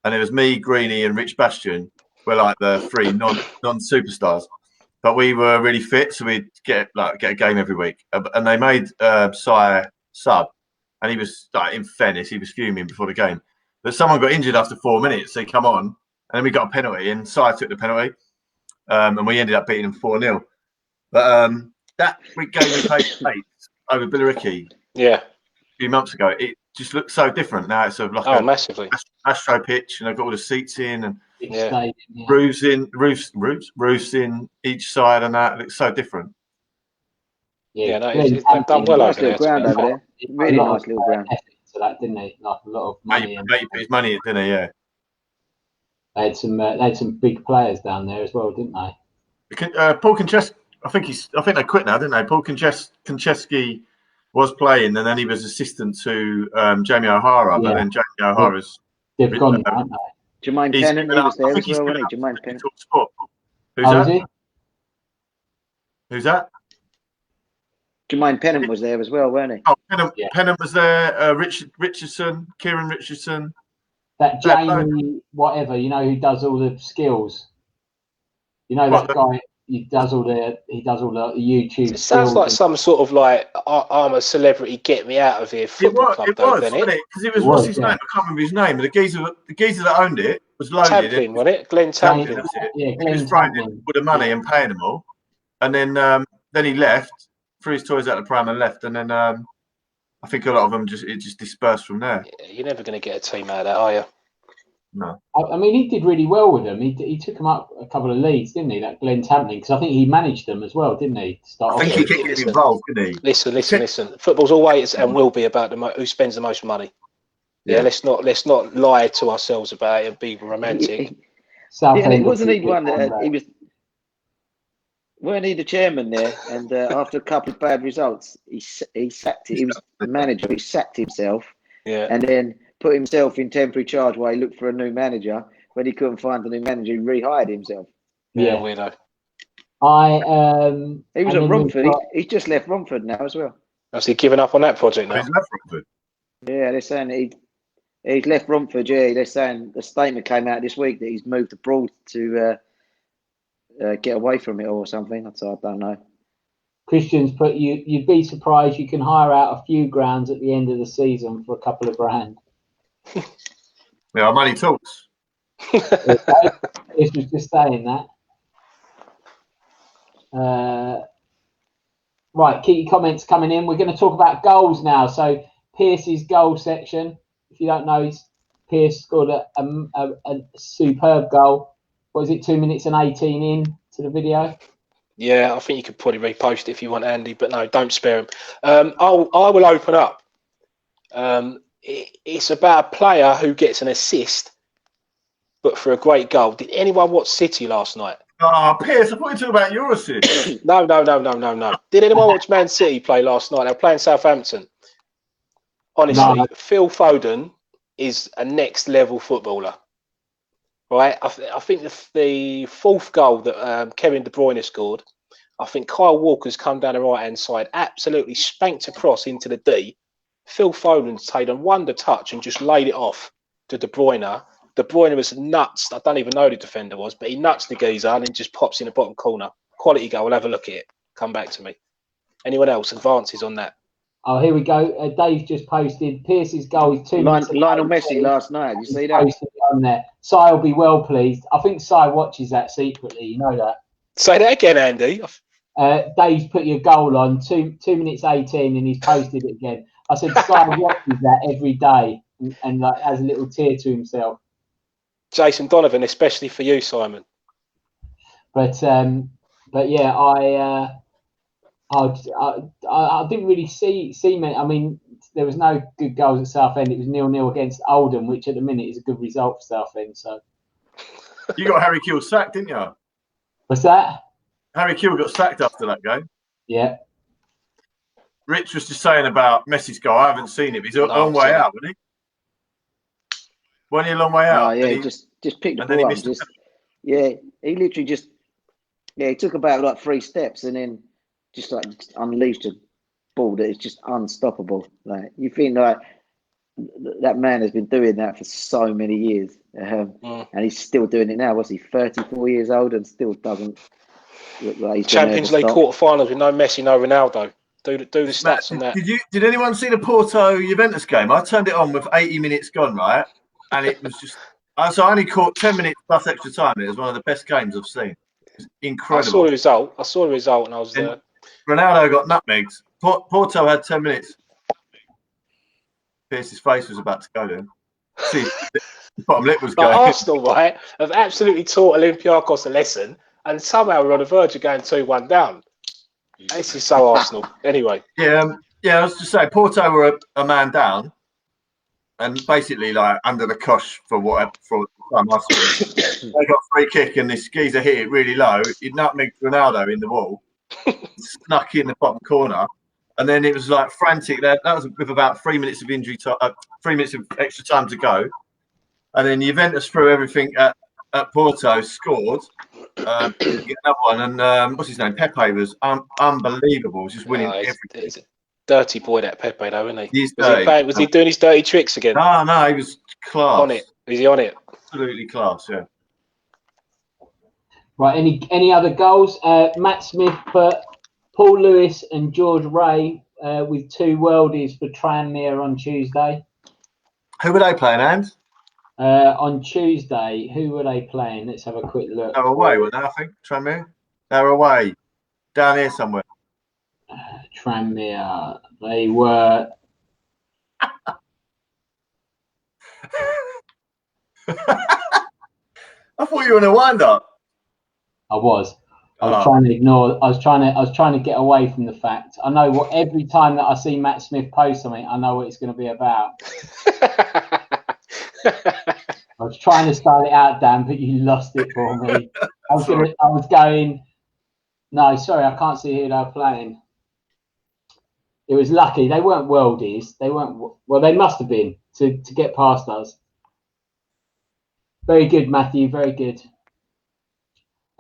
and it was me, Greeny, and Rich Bastion were like the three non-superstars. But we were really fit, so we'd get a game every week. And they made Sire sub, and he was like, in fairness, he was fuming before the game. But someone got injured after 4 minutes, so he come on, and then we got a penalty, and Sire took the penalty, and we ended up beating them 4-0. But that week game we played over Billericay, a few months ago, it just looks so different now. It's sort of like massively Astro pitch, and they've got all the seats in and roofs in each side, and that it looks so different. They've done well over there. Ground over there. Really nice little ground. To that, didn't they? Like a lot of money. His money, didn't he? Yeah. They had some big players down there as well, didn't they? Paul Konchesky, I think they quit now, didn't they? Paul Konchesky was playing, and then he was assistant to Jamie O'Hara, but then Jamie O'Hara's. They've gone now, haven't they? Jermaine Pennant, he was there as well, wasn't he? Jermaine Pennant. Who's that? Who's that? Jermaine Pennant was there as well, weren't he? Oh, Pennant was there. Richardson, Kieran Richardson. That Jamie, whatever, who does all the skills. That guy. He does all the YouTube. It sounds like some sort of like I'm a celebrity, get me out of here football club, wasn't it? Because it was what's his name? I can't remember his name. But the geezer that owned it was loaded. Tamplin, wasn't it? Glenn Tamplin. He was finding with the money and paying them all, and then he left, threw his toys out the pram and left, and then I think a lot of them just dispersed from there. Yeah, you're never going to get a team out of that, are you? No. I mean, he did really well with them. He took them up a couple of leads, didn't he? That Glenn Tampling, because I think he managed them as well, didn't he? I think he gets involved, didn't he? Listen. Football's always and will be about who spends the most money. Yeah, let's not lie to ourselves about it and be romantic. Wasn't he one that he was? Weren't he the chairman there? And after a couple of bad results, he sacked it. He was the manager. He sacked himself. Yeah. And then put himself in temporary charge while he looked for a new manager. When he couldn't find a new manager, he rehired himself. Yeah, weirdo. He was at Romford. He's just left Romford now as well. Has he given up on that project now? He's left Romford. Yeah, they're saying he's left Romford. Yeah, they're saying the statement came out this week that he's moved abroad to get away from it or something. So I don't know. Christian's put you'd be surprised you can hire out a few grounds at the end of the season for a couple of grand. Yeah, money talks. This was just saying that. Right, keep your comments coming in. We're going to talk about goals now. So Pierce's goal section. If you don't know, Pierce scored a superb goal. What was it, 2 minutes and 18 in to the video? Yeah, I think you could probably repost it if you want, Andy, but no, don't spare him. I will open up. It's about a player who gets an assist, but for a great goal. Did anyone watch City last night? Oh, Pierce, I thought you were talking about your assist. No. Did anyone watch Man City play last night? They were playing Southampton. Honestly, no. Phil Foden is a next level footballer. Right, I think the fourth goal that Kevin De Bruyne scored, I think Kyle Walker's come down the right-hand side, absolutely spanked across into the D. Phil Foden's taken one touch and just laid it off to De Bruyne. De Bruyne was nuts. I don't even know who the defender was, but he nuts the geezer and then just pops in the bottom corner. Quality goal. We'll have a look at it. Come back to me. Anyone else advances on that? Oh, here we go. Dave just posted Pierce's goal is 2 minutes. Lionel Messi last night. You see that? On there. Si will be well pleased. I think Si watches that secretly. You know that. Say that again, Andy. Dave's put your goal on 2 minutes 18, and he's posted it again. I said Si watches that every day and like has a little tear to himself. Jason Donovan, especially for you, Simon. But yeah, I didn't really see many. I mean, there was no good goals at Southend. It was 0-0 against Oldham, which at the minute is a good result for Southend. So you got Harry Kewell sacked, didn't you? What's that? Harry Kewell got sacked after that game. Yeah. Rich was just saying about Messi's goal. I haven't seen it. He's a long way out, wasn't he? Wasn't he a long way out? Oh yeah, he just picked the ball up. He literally just he took about like 3 steps and then just like unleashed a ball that is just unstoppable. Like you think like that man has been doing that for so many years, and he's still doing it now. What's he, 34 years old, and still doesn't look like he's Champions League quarterfinals with no Messi, no Ronaldo. Do the stats on that. Did anyone see the Porto Juventus game? I turned it on with 80 minutes gone, right, and it was just. So I only caught 10 minutes plus extra time. It was one of the best games I've seen. It was incredible. I saw the result, and I was there. Ronaldo got nutmegged. Porto had 10 minutes. Pierce's face was about to go then. See, the bottom lip was going. But Arsenal, right, have absolutely taught Olympiacos a lesson, and somehow we're on the verge of going 2-1 down. This is so Arsenal. Anyway. Yeah, I was just saying, Porto were a man down, and basically like under the cosh for the time I saw it. They got a free kick, and this geezer hit it really low. He nutmegged Ronaldo in the wall, snuck in the bottom corner. And then it was like frantic. That was with about 3 minutes of injury time, 3 minutes of extra time to go. And then Juventus threw everything at Porto, scored, get another one. And what's his name? Pepe was unbelievable. He was just winning everything. He's a dirty boy, that Pepe, though, isn't he? Was he doing his dirty tricks again? No, he was class. On it. Is he on it? Absolutely class, yeah. Right. Any other goals? Matt Smith put Paul Lewis and George Ray with 2 worldies for Tranmere on Tuesday. Who were they playing, Ange? On Tuesday, who were they playing? Let's have a quick look. They were away, weren't they, I think, Tranmere? They were away. Down here somewhere. Tranmere. They were... I thought you were in a wind-up. I was trying to ignore. I was trying to get away from the fact. I know what every time that I see Matt Smith post something, I know what it's going to be about. I was trying to start it out, Dan, but you lost it for me. I was going. No, sorry, I can't see who they're playing. It was lucky they weren't worldies. They weren't. Well, they must have been to get past us. Very good, Matthew. Very good.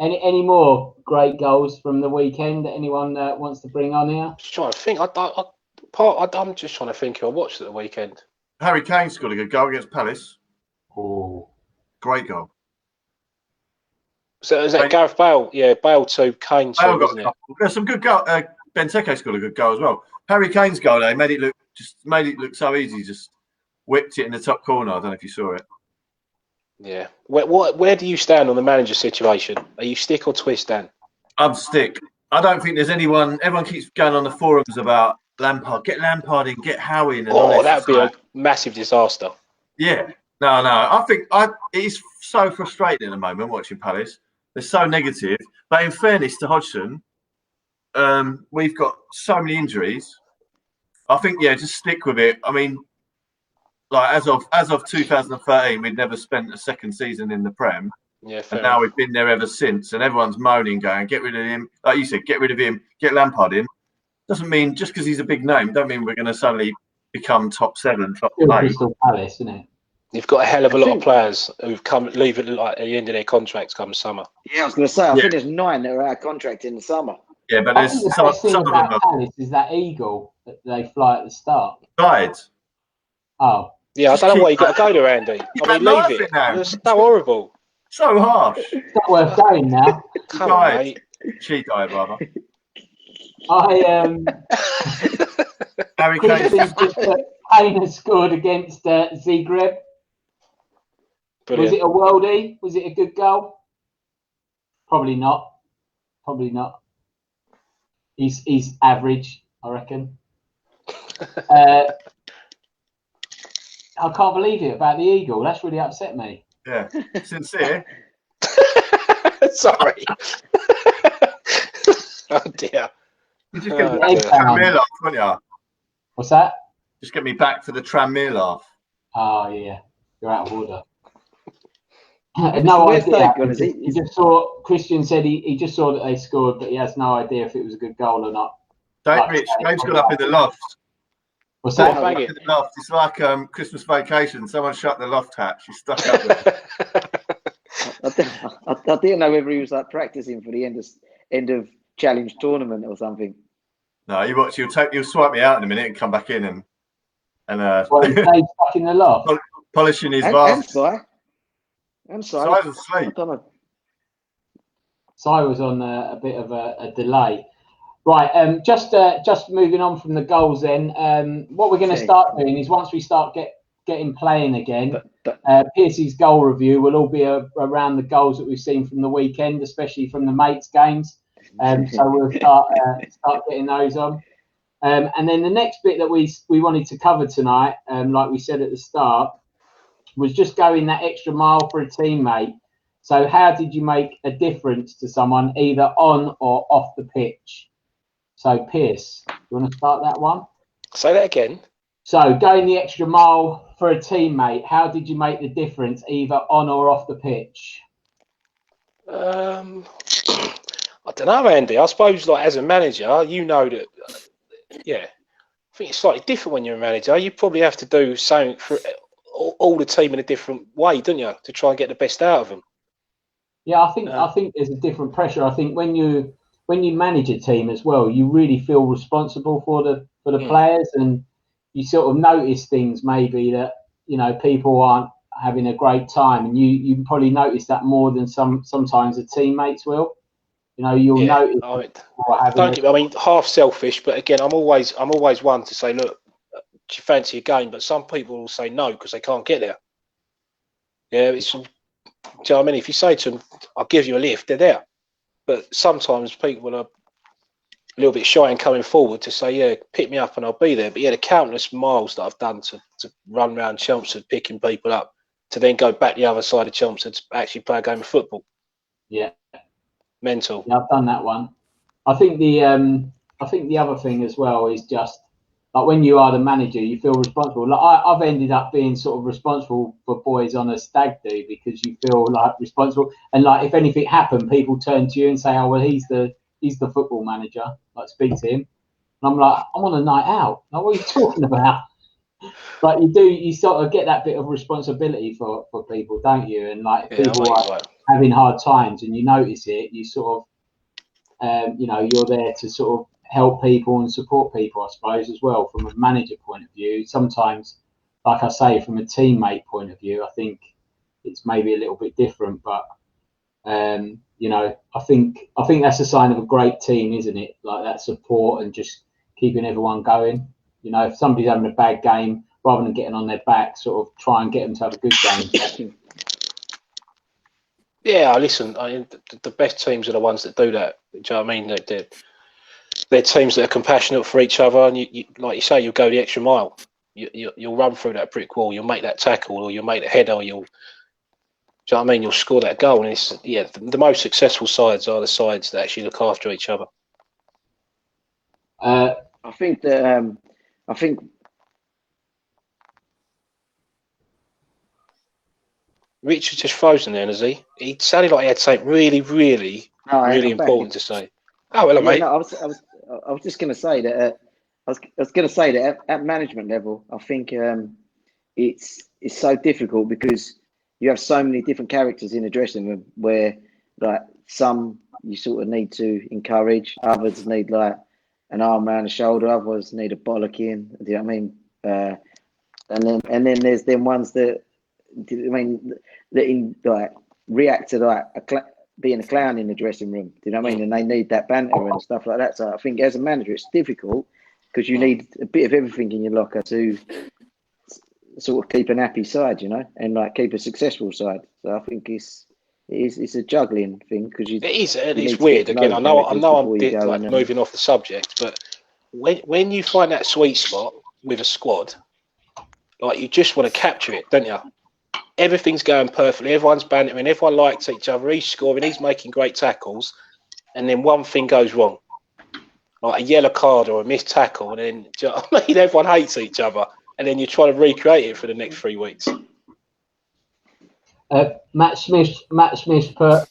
Any more great goals from the weekend that anyone wants to bring on here? Just trying to think. I'm just trying to think who I watched at the weekend. Harry Kane scored a good goal against Palace. Oh, great goal. So is that Gareth Bale? Yeah, Bale 2, Kane 2, wasn't it? There's some good goal. Benteke scored a good goal as well. Harry Kane's goal, they made it look so easy. Just whipped it in the top corner. I don't know if you saw it. Yeah. Where do you stand on the manager situation? Are you stick or twist, Dan? I'm stick. I don't think there's anyone. Everyone keeps going on the forums about Lampard. Get Lampard in. Get Howie in. That would be a massive disaster. Yeah. No. I think it's so frustrating at the moment watching Palace. They're so negative. But in fairness to Hodgson, we've got so many injuries. I think just stick with it. I mean, like as of 2013, we'd never spent a second season in the Prem. Yeah, and now we've been there ever since. And everyone's moaning, going, "Get rid of him." Like you said, get rid of him. Get Lampard in. Doesn't mean just because he's a big name, don't mean we're going to suddenly become top 7, top 8. Crystal Palace, isn't it? You've got a hell of a lot of players who've leave it like at the end of their contracts come summer. Yeah, I was going to say, I think there's 9 that are out of contract in the summer. Yeah, but there's some of them. Palace is that eagle that they fly at the start. Guides. Oh. Yeah, I don't know why you got to go there, Andy. I mean, leave it. It's so horrible. So harsh. It's not worth going now. Come on, mate. Cheat guy, brother. Harry Kane has scored against Zagreb. Brilliant. Was it a worldie? Was it a good goal? Probably not. He's average, I reckon. I can't believe it about the Eagle. That's really upset me. Yeah, sincere. Sorry. Oh dear. You just get me back for the Tranmere laugh, won't you? What's that? Just get me back for the Tranmere laugh. Oh yeah, you're out of order. No idea. He just saw. Christian said he just saw that they scored, but he has no idea if it was a good goal or not. Dave's got up in the loft. What's that? Up in the loft. It's like Christmas vacation. Someone shut the loft hatch. He's stuck up there. I didn't know whether he was like practicing for the end of challenge tournament or something. No, you watch. You'll swipe me out in a minute and come back in and Well, he's stuck in the loft, polishing his vase. I'm sorry. Si's asleep. Si was on a bit of a delay. Right, just moving on from the goals then. What we're going to start doing is once we start getting playing again, Pierce's goal review will all be around the goals that we've seen from the weekend, especially from the mates games. So we'll start getting those on. And then the next bit that we wanted to cover tonight, like we said at the start, was just going that extra mile for a teammate. So how did you make a difference to someone either on or off the pitch? So Pierce, you want to start that one? Say that again. So going the extra mile for a teammate, how did you make the difference either on or off the pitch? I don't know, Andy. I suppose like as a manager, you know that, I think it's slightly different when you're a manager. You probably have to do something for all the team in a different way, don't you, to try and get the best out of them? Yeah, I think there's a different pressure. I think when you manage a team as well, you really feel responsible for the players, and you sort of notice things maybe that people aren't having a great time, and you probably notice that more than sometimes the teammates will. You'll notice. I mean, half selfish, but again, I'm always one to say, look, do you fancy a game? But some people will say no because they can't get there. Yeah, do you know what I mean? If you say to them, I'll give you a lift, they're there. But sometimes people are a little bit shy in coming forward to say, yeah, pick me up and I'll be there. But yeah, the countless miles that I've done to run around Chelmsford picking people up, to then go back the other side of Chelmsford to actually play a game of football. Yeah. Mental. Yeah, I've done that one. I think the other thing as well is just like when you are the manager, you feel responsible. Like I've ended up being sort of responsible for boys on a stag do because you feel like responsible. And like if anything happened, people turn to you and say, "Oh well, he's the football manager." Like speak to him, and I'm like, "I'm on a night out. Like, what are you talking about?" Like you sort of get that bit of responsibility for people, don't you? And like if people are having hard times and you notice it, you sort of you're there to sort of help people and support people, I suppose, as well from a manager point of view. Sometimes, like I say, from a teammate point of view, I think it's maybe a little bit different, but I think that's a sign of a great team, isn't it? Like that support and just keeping everyone going. If somebody's having a bad game, rather than getting on their back, sort of try and get them to have a good game. Yeah, listen, the best teams are the ones that do that. Do you know what I mean? They're teams that are compassionate for each other, and you like you say, you'll go the extra mile. You'll run through that brick wall, you'll make that tackle, or you'll make the header, or do you know what I mean? You'll score that goal, and it's the most successful sides are the sides that actually look after each other. I think that Richard's just frozen there, is he? He sounded like he had something really, really, really important to say. Oh, hello, mate. No, I was just going to say that. I was going to say that at management level, I think it's so difficult because you have so many different characters in the dressing room. Where like some you sort of need to encourage, others need like an arm around the shoulder, others need a bollocking. Do you know what I mean? And then there's them ones that like react to like being a clown in the dressing room. Do you know what I mean? And they need that banter and stuff like that. So I think as a manager, it's difficult because you need a bit of everything in your locker to sort of keep an happy side, and like keep a successful side. So I think it's a juggling thing because it is. It's weird. Again, I know I'm moving off the subject, but when you find that sweet spot with a squad, like you just want to capture it, don't you? Everything's going perfectly. Everyone's bantering. Everyone likes each other. He's scoring. He's making great tackles. And then one thing goes wrong, like a yellow card or a missed tackle, and then do you know what I mean? Everyone hates each other. And then you try to recreate it for the next 3 weeks. Matt Smith put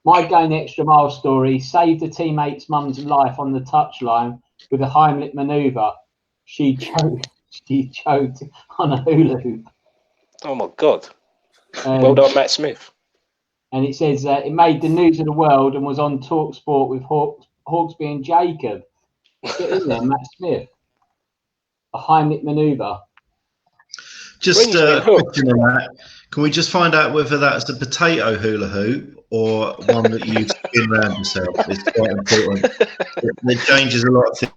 my going extra mile story saved a teammate's mum's life on the touchline with a Heimlich manoeuvre. She choked on a hula hoop. Oh my God! Well done, Matt Smith. And it says it made the news of the world and was on Talk Sport with Hawksby and Jacob. Get in there, Matt Smith. A Heimlich manoeuvre. Just a question on that. Can we just find out whether that's a potato hula hoop or one that you spin around yourself? It's quite important. It changes a lot of things.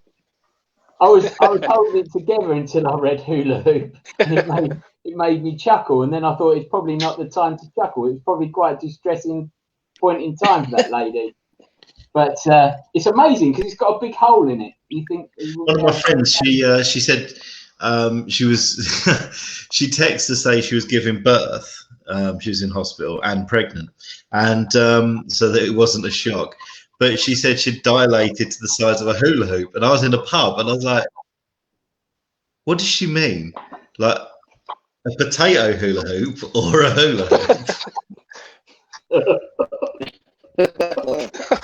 I was holding it together until I read hula hoop, and it made me chuckle. And then I thought it's probably not the time to chuckle. It's probably quite a distressing point in time for that lady. But it's amazing because it's got a big hole in it. You think one of my friends? She said she was she texted to say she was giving birth. She was in hospital and pregnant, and so that it wasn't a shock. But she said she'd dilated to the size of a hula hoop, and I was in a pub, and I was like, "What does she mean? Like a potato hula hoop or a hula hoop?"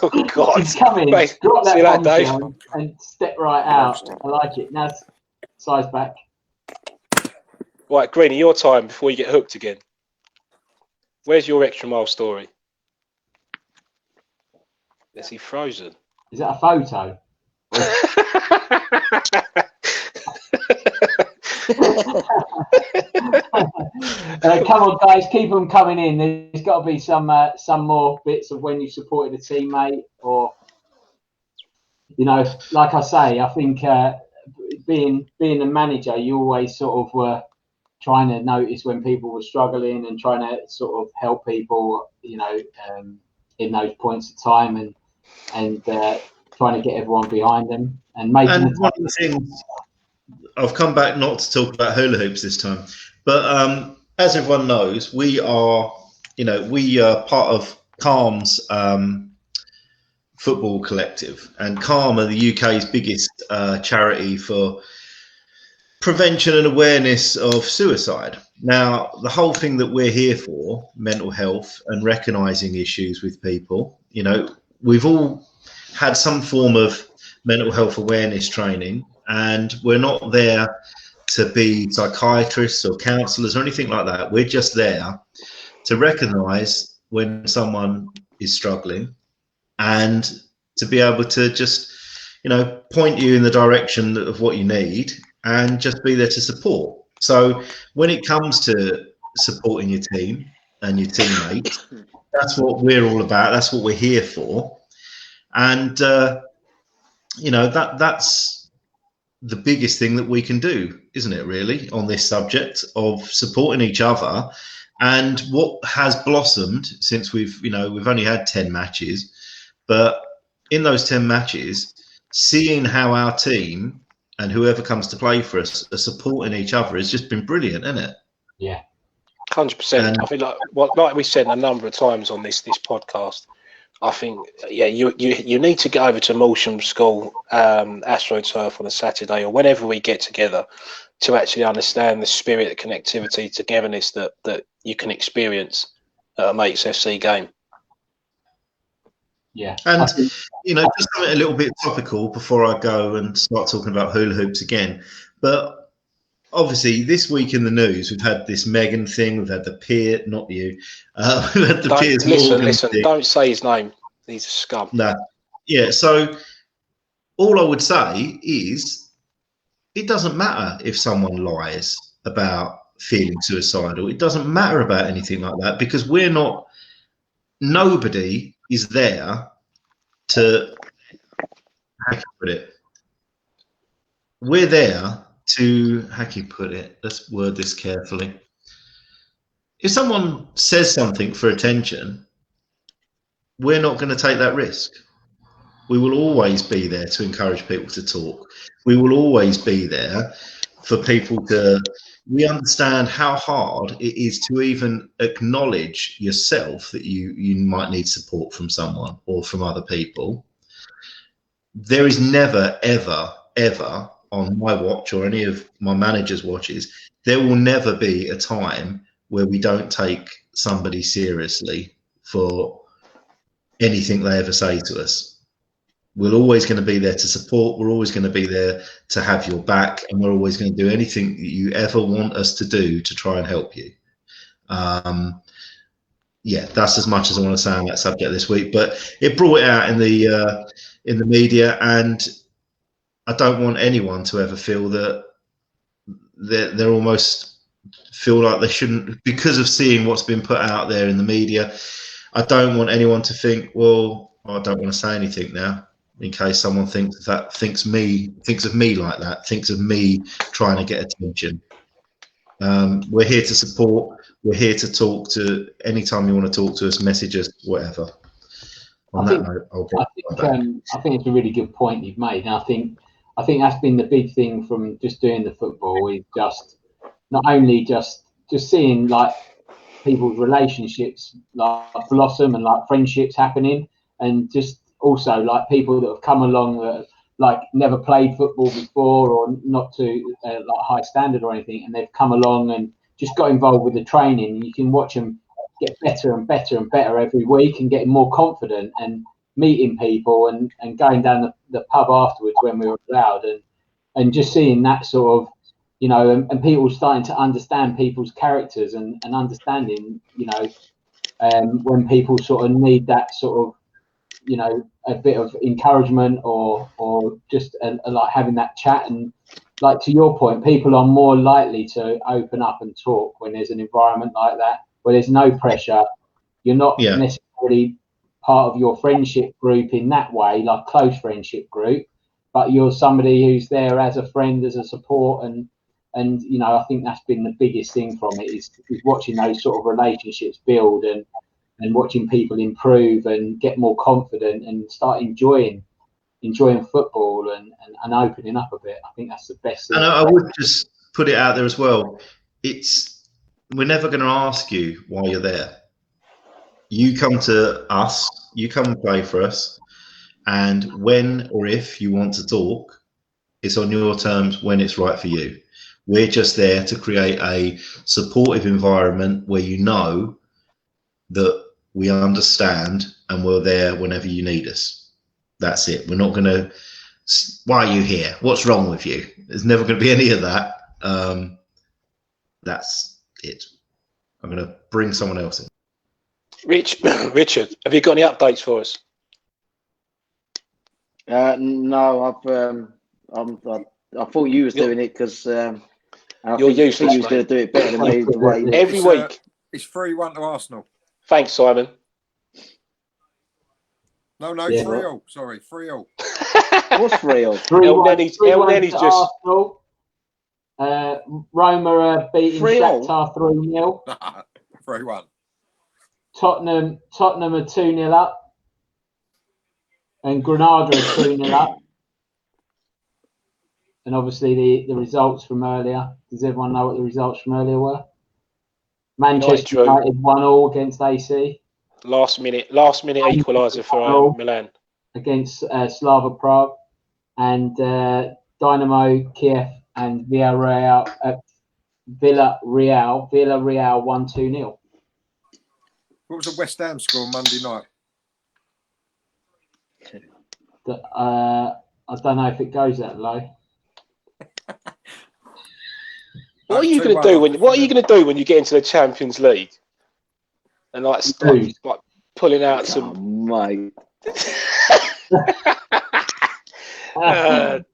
Oh God! He's coming. Right. Drop that See that, Dave? and step right out. I like it. Now, size back. Right, Greenie, your time before you get hooked again. Where's your extra mile story? Is he frozen? Is that a photo? Come on, guys, keep them coming in. There's got to be some more bits of when you supported a teammate, or like I say, I think being a manager, you always sort of were trying to notice when people were struggling and trying to sort of help people, in those points of time and trying to get everyone behind them and making. And one of the things, I've come back not to talk about hula hoops this time, but as everyone knows, we are part of Calm's football collective, and Calm are the UK's biggest charity for prevention and awareness of suicide. Now, the whole thing that we're here for, mental health and recognising issues with people, we've all had some form of mental health awareness training, and we're not there to be psychiatrists or counsellors or anything like that. We're just there to recognise when someone is struggling and to be able to just, point you in the direction of what you need and just be there to support. So when it comes to supporting your team and your teammates, that's what we're all about. That's what we're here for. And, that's the biggest thing that we can do, isn't it, really, on this subject of supporting each other. And what has blossomed since we've only had 10 matches, but in those 10 matches, seeing how our team and whoever comes to play for us are supporting each other has just been brilliant, isn't it? Yeah, 100%. I think like we said a number of times on this podcast, I think you need to get over to Malsham School, AstroTurf on a Saturday or whenever we get together to actually understand the spirit, the connectivity, togetherness that you can experience at a Mates FC game. Yeah, and just something a little bit topical before I go and start talking about hula hoops again. But obviously, this week in the news, we've had this Megan thing. We've had the Piers, not you. We've had the Piers Morgan listen. thing. Don't say his name. He's a scum. No, yeah. So all I would say is, it doesn't matter if someone lies about feeling suicidal. It doesn't matter about anything like that, because we're not. Nobody is there to, how can you put it? We're there to, how can you put it? Let's word this carefully. If someone says something for attention, we're not going to take that risk. We will always be there to encourage people to talk. We will always be there for people to. We understand how hard it is to even acknowledge yourself that you might need support from someone or from other people. There is never, ever, ever on my watch or any of my managers' watches, there will never be a time where we don't take somebody seriously for anything they ever say to us. We're always going to be there to support. We're always going to be there to have your back, and we're always going to do anything that you ever want us to do to try and help you. Yeah, that's as much as I want to say on that subject this week. But it brought it out in the media, and I don't want anyone to ever feel that they're almost feel like they shouldn't, because of seeing what's been put out there in the media. I don't want anyone to think, well, I don't want to say anything now, in case someone thinks of me like that, thinks of me trying to get attention. We're here to support. We're here to talk to. Anytime you want to talk to us, message us, whatever. I think it's a really good point you've made, and I think that's been the big thing from just doing the football, is just not only just seeing like people's relationships like blossom and like friendships happening, and just also like people that have come along that like never played football before or not to like high standard or anything, and they've come along and just got involved with the training. You can watch them get better and better and better every week, and getting more confident and meeting people and going down the pub afterwards when we were allowed, and just seeing that sort of, and people starting to understand people's characters and understanding, when people sort of need that sort of, a bit of encouragement or just like having that chat. And like, to your point, people are more likely to open up and talk when there's an environment like that, where there's no pressure. You're not necessarily part of your friendship group in that way, like close friendship group, but you're somebody who's there as a friend, as a support. And I think that's been the biggest thing from it, is watching those sort of relationships build and watching people improve and get more confident and start enjoying football and opening up a bit. I think that's the best thing. And I would just put it out there as well. It's we're never going to ask you why you're there. You come to us, you come and play for us, and when or if you want to talk, it's on your terms when it's right for you. We're just there to create a supportive environment where you know that we understand and we're there whenever you need us. That's it. We're not going to, why are you here? What's wrong with you? There's never going to be any of that. That's it. I'm going to bring someone else in. Richard, have you got any updates for us? No, I thought you was doing it because you're useless. You was going to do it better than me. The way every week. It's 3-1 to Arsenal. Thanks, Simon. No, 3-0. Sorry, 3-0. What's 3-0? El just. Arsenal. Roma are beating 3-0. Shakhtar 3-0. 3-1. Tottenham are 2-0 up. And Granada are 2-0 up. And obviously the results from earlier. Does everyone know what the results from earlier were? Manchester United 1-1 against AC. Last minute equaliser for Milan. Against Slava Prague. And Dynamo Kiev and Villarreal 1-2-0. What was the West Ham score on Monday night? I don't know if it goes that low. What are you going to do when you get into the Champions League and like pulling out some? Mate.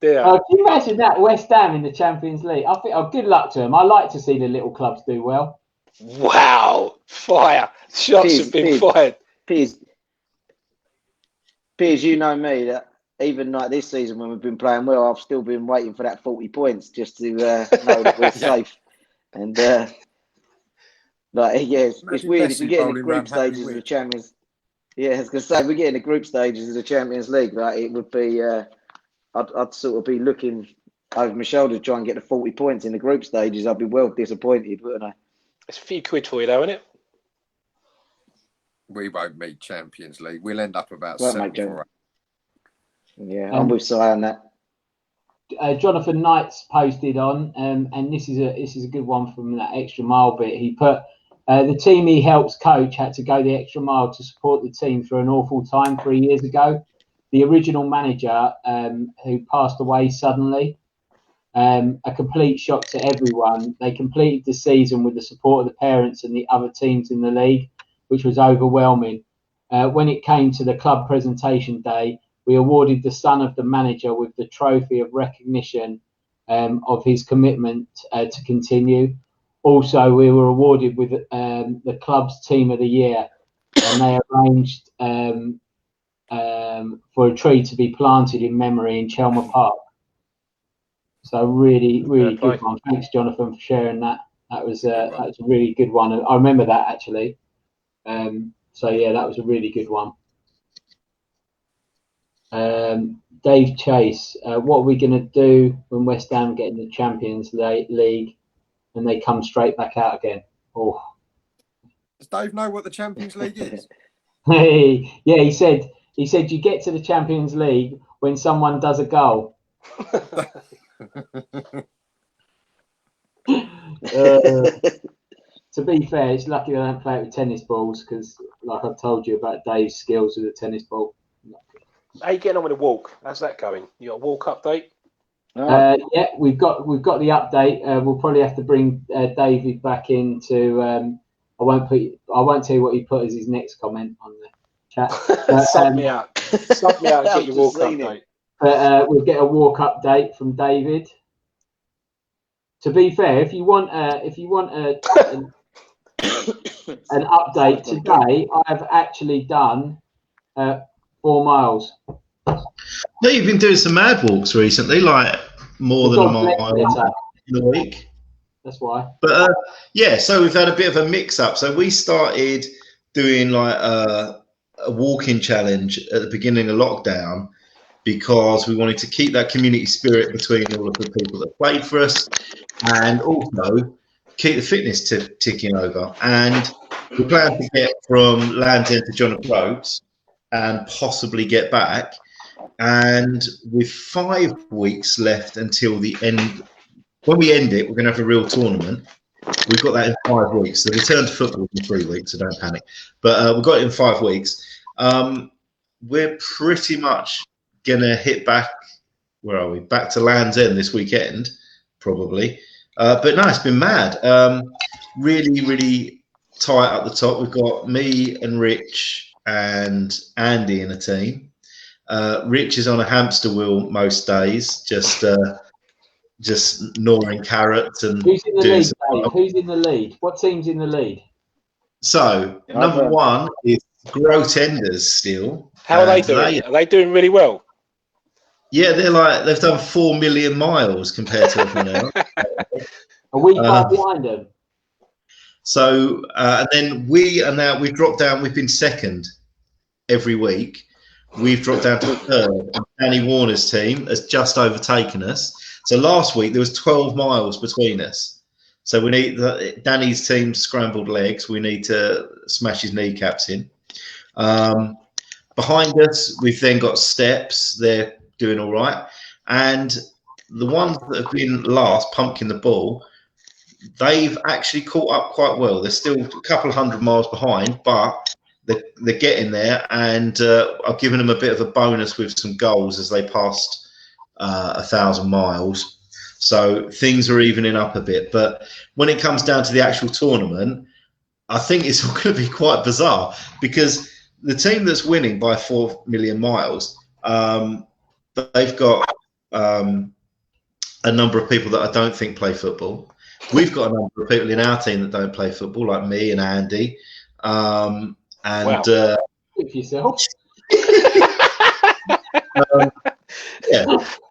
Dear. Can you imagine that West Ham in the Champions League? I think. Good luck to them. I like to see the little clubs do well. Wow! Fire! Shots have been fired. Piers, you know me that even like this season when we've been playing well, I've still been waiting for that 40 points just to know that we're safe. And it's weird if we get in the group stages of the Champions. Yeah, I was gonna say if we get in the group stages of the Champions League, like it would be. I'd sort of be looking over my shoulder to try and get the 40 points in the group stages. I'd be well disappointed, wouldn't I? It's a few quid for you, though, isn't it? We won't meet Champions League. We'll end up about 7 or 8. Yeah, I'm with Si on that. Jonathan Knight's posted on, and this is a good one from that extra mile bit. He put the team he helps coach had to go the extra mile to support the team through an awful time 3 years ago. The original manager, who passed away suddenly, a complete shock to everyone. They completed the season with the support of the parents and the other teams in the league, which was overwhelming. When it came to the club presentation day, we awarded the son of the manager with the trophy of recognition of his commitment to continue. Also, we were awarded with the club's team of the year, and they arranged for a tree to be planted in memory in Chelmer Park. So really good one. Thanks, Jonathan, for sharing that. That was a really good one. I remember that actually. So yeah, that was a really good one. Dave Chase, what are we going to do when West Ham get in the Champions League and they come straight back out again? Oh, does Dave know what the Champions League is? Hey, yeah, he said you get to the Champions League when someone does a goal. To be fair, it's lucky I don't play it with tennis balls because, like I've told you about Dave's skills with a tennis ball. How you getting on with the walk? How's that going? You got a walk update? Yeah, we've got the update. We'll probably have to bring David back into. I won't tell you what he put as his next comment on the chat. Sub me out. And get your walk update. But we'll get a walk update from David. To be fair, if you want an update today, I have actually done 4 miles. No, you've been doing some mad walks recently, like more than a mile in a week. That's why. But yeah, so we've had a bit of a mix-up. So we started doing like a walking challenge at the beginning of lockdown because we wanted to keep that community spirit between all of the people that played for us, and also keep the fitness ticking over. And we plan to get from Land's End to John O'Groats and possibly get back. And with 5 weeks left until the end, when we end it, we're going to have a real tournament. We've got that in 5 weeks. The return to football in 3 weeks, so don't panic. But we've got it in 5 weeks. We're pretty much going to hit back. Where are we? Back to Land's End this weekend, probably. But no, it's been mad. Really, really tight up the top. We've got me and Rich and Andy in a team. Rich is on a hamster wheel most days, just gnawing carrots and. Who's in the lead, Dave? Who's in the lead? What team's in the lead? So number 1 is Grotenders still. How are they doing? Are they doing really well? Yeah, they've done 4 million miles compared to everyone else. Are we far behind them? So and then we've dropped down. We've been second every week. We've dropped down to third. And Danny Warner's team has just overtaken us. So last week there was 12 miles between us. So we need Danny's team scrambled legs. We need to smash his kneecaps in. Behind us, we've then got Steps. They're doing all right. And the ones that have been last, Pumpkin the Ball, they've actually caught up quite well. They're still a couple of 100 miles behind, but they're getting there. And I've given them a bit of a bonus with some goals as they passed 1,000 miles. So things are evening up a bit. But when it comes down to the actual tournament, I think it's all going to be quite bizarre because the team that's winning by 4 million miles, they've got a number of people that I don't think play football. We've got a number of people in our team that don't play football, like me and Andy. Wow. Yourself. Yeah.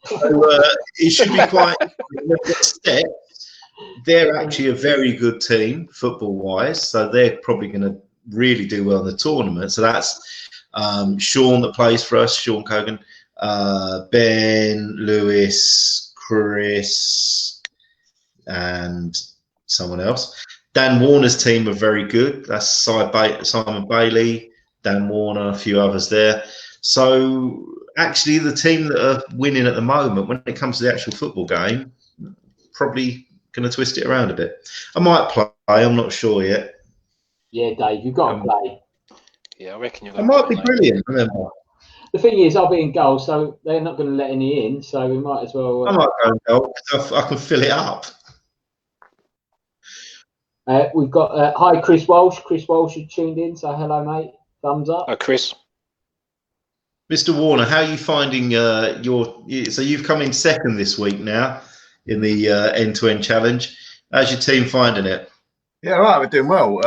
So it should be quite. Steps, they're actually a very good team football-wise, so they're probably going to really do well in the tournament. So that's Sean that plays for us, Sean Cogan, Ben, Lewis, Chris, and someone else. Dan Warner's team are very good. That's Simon Bailey, Dan Warner, a few others there. So actually the team that are winning at the moment, when it comes to the actual football game, probably going to twist it around a bit. I might play. I'm not sure yet. Yeah, Dave, you've got to play. Yeah, I reckon you're going to. I might be brilliant. Remember. The thing is, I'll be in goal, so they're not going to let any in. So we might as well. I might go in goal because I can fill it up. We've got hi, Chris Walsh. Chris Walsh has tuned in. So hello, mate. Thumbs up. Hi, Chris. Mr. Warner, how are you finding so you've come in second this week now in the end-to-end challenge. How's your team finding it? Yeah, right, we're doing well.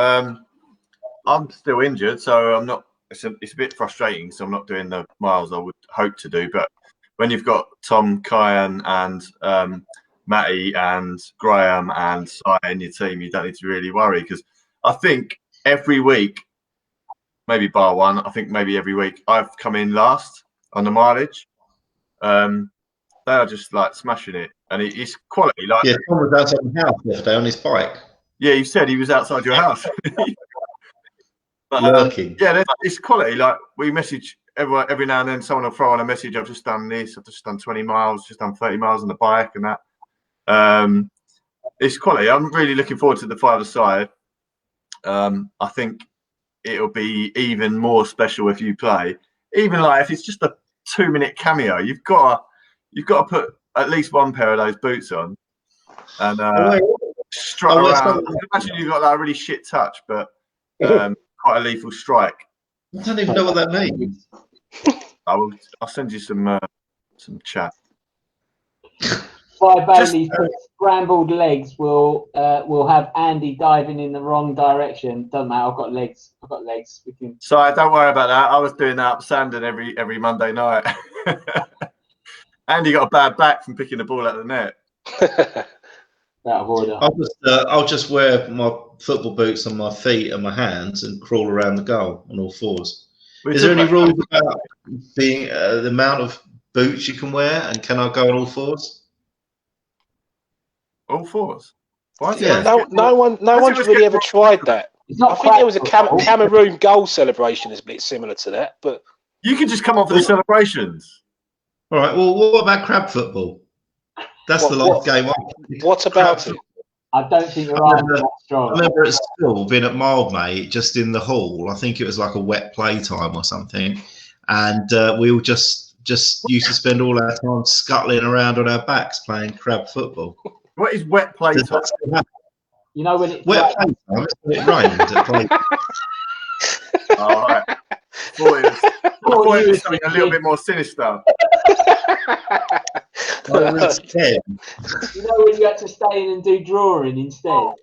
I'm still injured, so I'm not. It's a bit frustrating, so I'm not doing the miles I would hope to do. But when you've got Tom, Kyan, and Matty and Graham and Si in your team, you don't need to really worry because I think every week, maybe bar one, I think maybe every week I've come in last on the mileage. They are just like smashing it, and it's quality. Like yeah, Tom was outside the house yesterday on his bike. Yeah, you said he was outside your house. But, yeah, it's quality. Like we message every now and then, someone will throw on a message. I've just done this. I've just done 20 miles. Just done 30 miles on the bike and that. It's quality. I'm really looking forward to the five-a-side. I think it'll be even more special if you play. Even like if it's just a 2-minute cameo, you've got to put at least one pair of those boots on and strut around. Imagine you've got like a really shit touch, but quite a lethal strike. I don't even know what that means. I'll send you some chat. By Bailey's scrambled legs will have Andy diving in the wrong direction. Doesn't matter. I've got legs. We can. So don't worry about that. I was doing that up Sandon every Monday night. Andy got a bad back from picking the ball out of the net. Out of order. I'll just wear my football boots on my feet and my hands and crawl around the goal on all fours. Is there any rules about being the amount of boots you can wear, and can I go on all fours? All fours? No one's really ever tried that. I think there was a Cameroon goal celebration that's a bit similar to that, but you can just come on for the celebrations. All right. Well, what about crab football? That's the last game. What about it? I don't think your arms are that strong. I remember at school being at Mildmay, just in the hall. I think it was like a wet playtime or something, and we all just used to spend all our time scuttling around on our backs playing crab football. What is wet playtime? You know when it's wet playtime? It rained at playtime. All right. I thought it was something a little bit more sinister. I was 10. You know when you had to stay in and do drawing instead?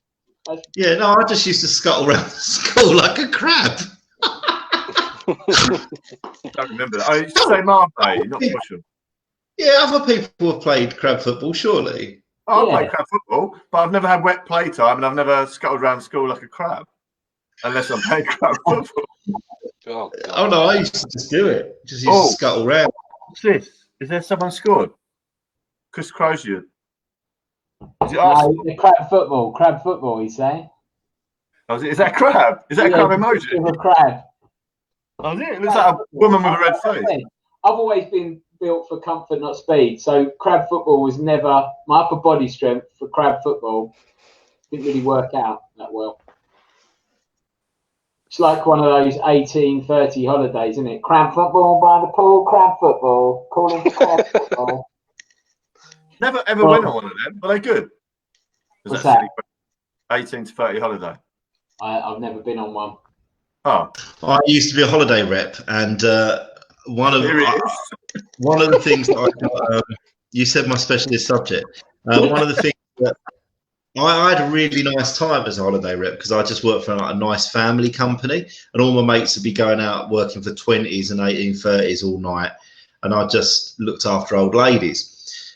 Yeah, no, I just used to scuttle around school like a crab. I don't remember that. I used to say Marseille, not Busham. Yeah, other people have played crab football, surely. I've played crab football, but I've never had wet playtime, and I've never scuttled around school like a crab, unless I'm playing crab football. Oh no, I used to just do it. Just used to scuttle around. What's this? Is there someone scored? Chris Crozier. Is it no, crab football, he's saying. Oh, is that crab? Is that a crab emoji? A crab. Oh, it looks like a woman with a red face. I've always been built for comfort, not speed. So crab football was never my upper body strength for crab football. Didn't really work out that well. It's like one of those 1830 holidays, isn't it? Crab football by the pool, crab football, calling for crab football. Never ever went on one of them. Were they good? What's that? 18 to 30 holiday. I've never been on one. Oh, I used to be a holiday rep, and one of the things that I got, you said my specialist subject. One of the things that I had a really nice time as a holiday rep because I just worked for a nice family company, and all my mates would be going out working for 20s and 1830s all night, and I just looked after old ladies.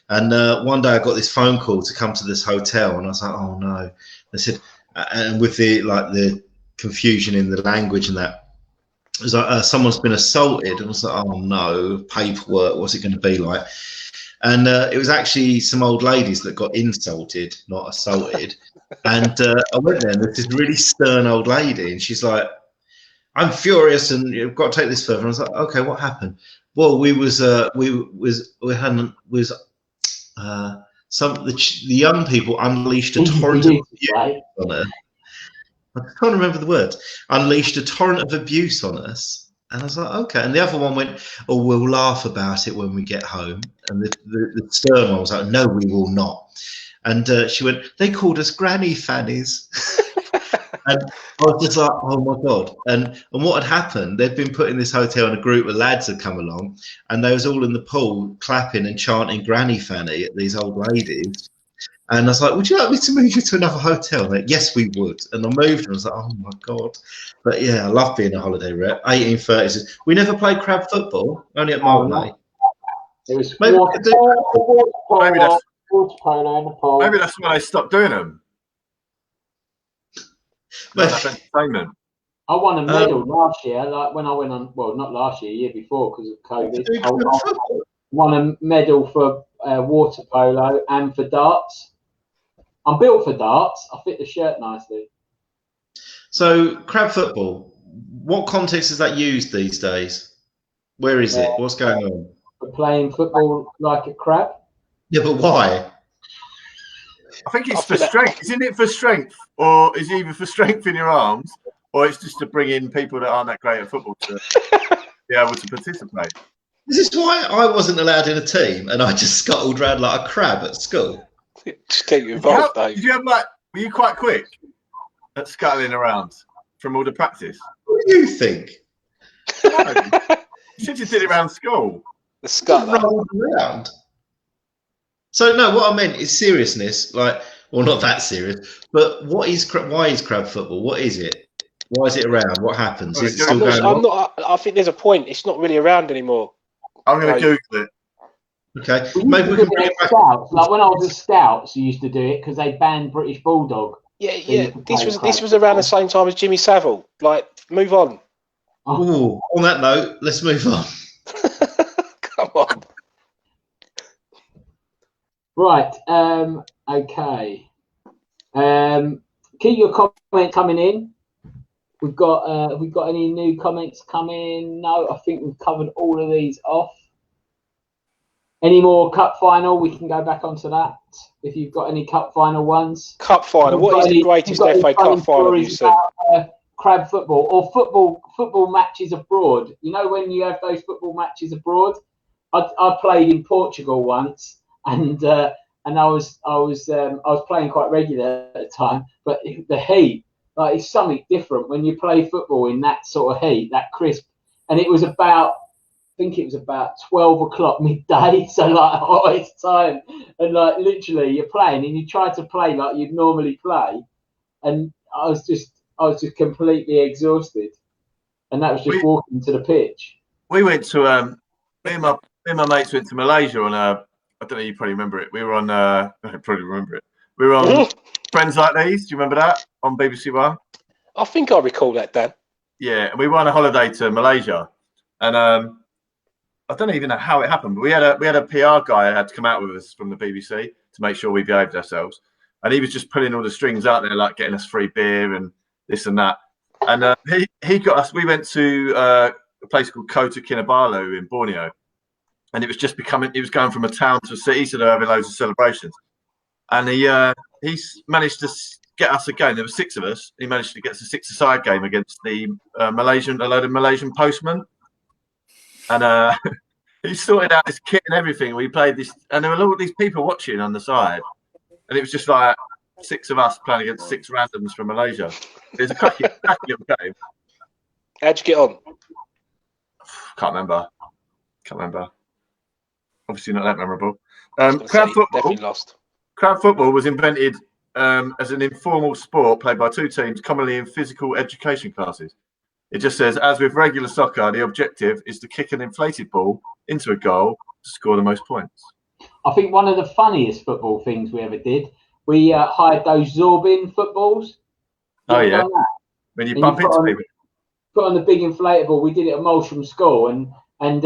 And one day I got this phone call to come to this hotel, and I was like, "Oh no!" They said, and with the confusion in the language and that, it was like someone's been assaulted, and I was like, "Oh no!" Paperwork, what's it going to be like? And it was actually some old ladies that got insulted, not assaulted. And I went there, and there's this really stern old lady, and she's like, "I'm furious, and you've got to take this further." And I was like, "Okay, what happened?" Well, the young people unleashed a torrent of abuse on us. I can't remember the words. Unleashed a torrent of abuse on us, and I was like, okay. And the other one went, "Oh, we'll laugh about it when we get home." And the stern one was like, "No, we will not." And she went, "They called us granny fannies." And I was just like, oh my God. And what had happened, they'd been put in this hotel and a group of lads had come along, and they was all in the pool clapping and chanting Granny Fanny at these old ladies. And I was like, "Would you like me to move you to another hotel?" And like, "Yes, we would." And I moved, and I was like, oh my God. But yeah, I love being a holiday rep. 1830s. We never played crab football, only at Mildmay. It was maybe that's why I stopped doing them. I won a medal last year, like when I went on. Well, not last year, year before, because of COVID. I won a medal for water polo and for darts. I'm built for darts. I fit the shirt nicely. So, crab football. What context is that used these days? Where is it? What's going on? For playing football like a crab. Yeah, but why? I think it's for strength. Isn't it for strength? Or is it either for strength in your arms, or it's just to bring in people that aren't that great at football to be able to participate? This is why I wasn't allowed in a team, and I just scuttled around like a crab at school. Just keep you involved, Dave. Did you have were you quite quick at scuttling around from all the practice? What do you think? No. You said you did it around school. The scuttle rolled around. So no, what I meant is seriousness. Like, well, not that serious, but why is crab football? What is it? Why is it around? What happens? Is it still going on? I think there's a point. It's not really around anymore. I'm going to Google it. Okay, maybe we can bring it back. Scouts. Like when I was at Scouts, you used to do it because they banned British Bulldog. Yeah. This was around the same time as Jimmy Savile. Like, move on. Oh, on that note, let's move on. Come on. Right. Okay. Keep your comment coming in. We've got have we got any new comments coming? No, I think we've covered all of these off. Any more cup final? We can go back onto that. If you've got any cup final ones. Cup final. What is the greatest FA Cup final you've seen? Crab football or football matches abroad. You know when you have those football matches abroad. I played in Portugal once, and I was playing quite regular at the time. But the heat, like, it's something different when you play football in that sort of heat, that crisp. And it was about, I think it was about 12 o'clock midday, so like hottest time. And like literally, you're playing and you try to play like you'd normally play, and I was just completely exhausted, and that was just walking to the pitch. We went to me and my mates went to Malaysia on I don't know, you probably remember it. We were on I probably remember it. We were on Friends Like These. Do you remember that on BBC One? I think I recall that, Dan. Yeah, and we were on a holiday to Malaysia, and I don't even know how it happened, but we had a PR guy who had to come out with us from the BBC to make sure we behaved ourselves, and he was just pulling all the strings out there, like getting us free beer and this and that. And he got us. We went to a place called Kota Kinabalu in Borneo, and it was just becoming. It was going from a town to a city, so they're having loads of celebrations. And he managed to get us a game. There were 6 of us. He managed to get us a 6-a-side game against the a load of Malaysian postmen. And he sorted out this kit and everything. We played this, and there were all these people watching on the side, and it was just like 6 of us playing against 6 randoms from Malaysia. It was a cracky little game. How'd you get on? Can't remember. Obviously not that memorable. Crowd football. Definitely lost. Crowd football was invented as an informal sport played by 2 teams, commonly in physical education classes. It just says, as with regular soccer, the objective is to kick an inflated ball into a goal to score the most points. I think one of the funniest football things we ever did, we hired those Zorbin footballs. Oh, yeah. When you bump into people. Put on the big inflatable. We did it at Molsham School, and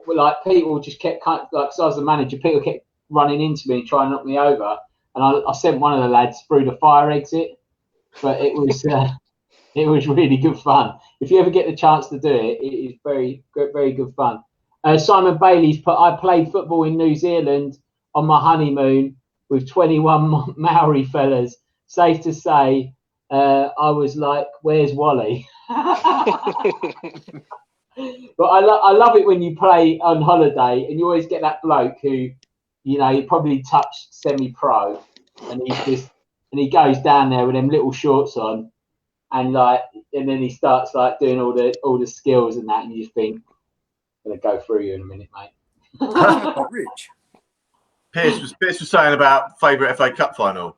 like people just kept, like, because I was the manager, people kept running into me and trying to knock me over. And I sent one of the lads through the fire exit, but it was really good fun. If you ever get the chance to do it, it is very, very good fun. Simon Bailey's put, I played football in New Zealand on my honeymoon with 21 Maori fellas. Safe to say, I was like, where's Wally? But I love it when you play on holiday and you always get that bloke who, you know, he probably touched semi-pro, and he goes down there with them little shorts on, and then he starts like doing all the skills and that, and you just think, I'm gonna go through you in a minute, mate. Rich. Pierce was saying about favourite FA Cup final.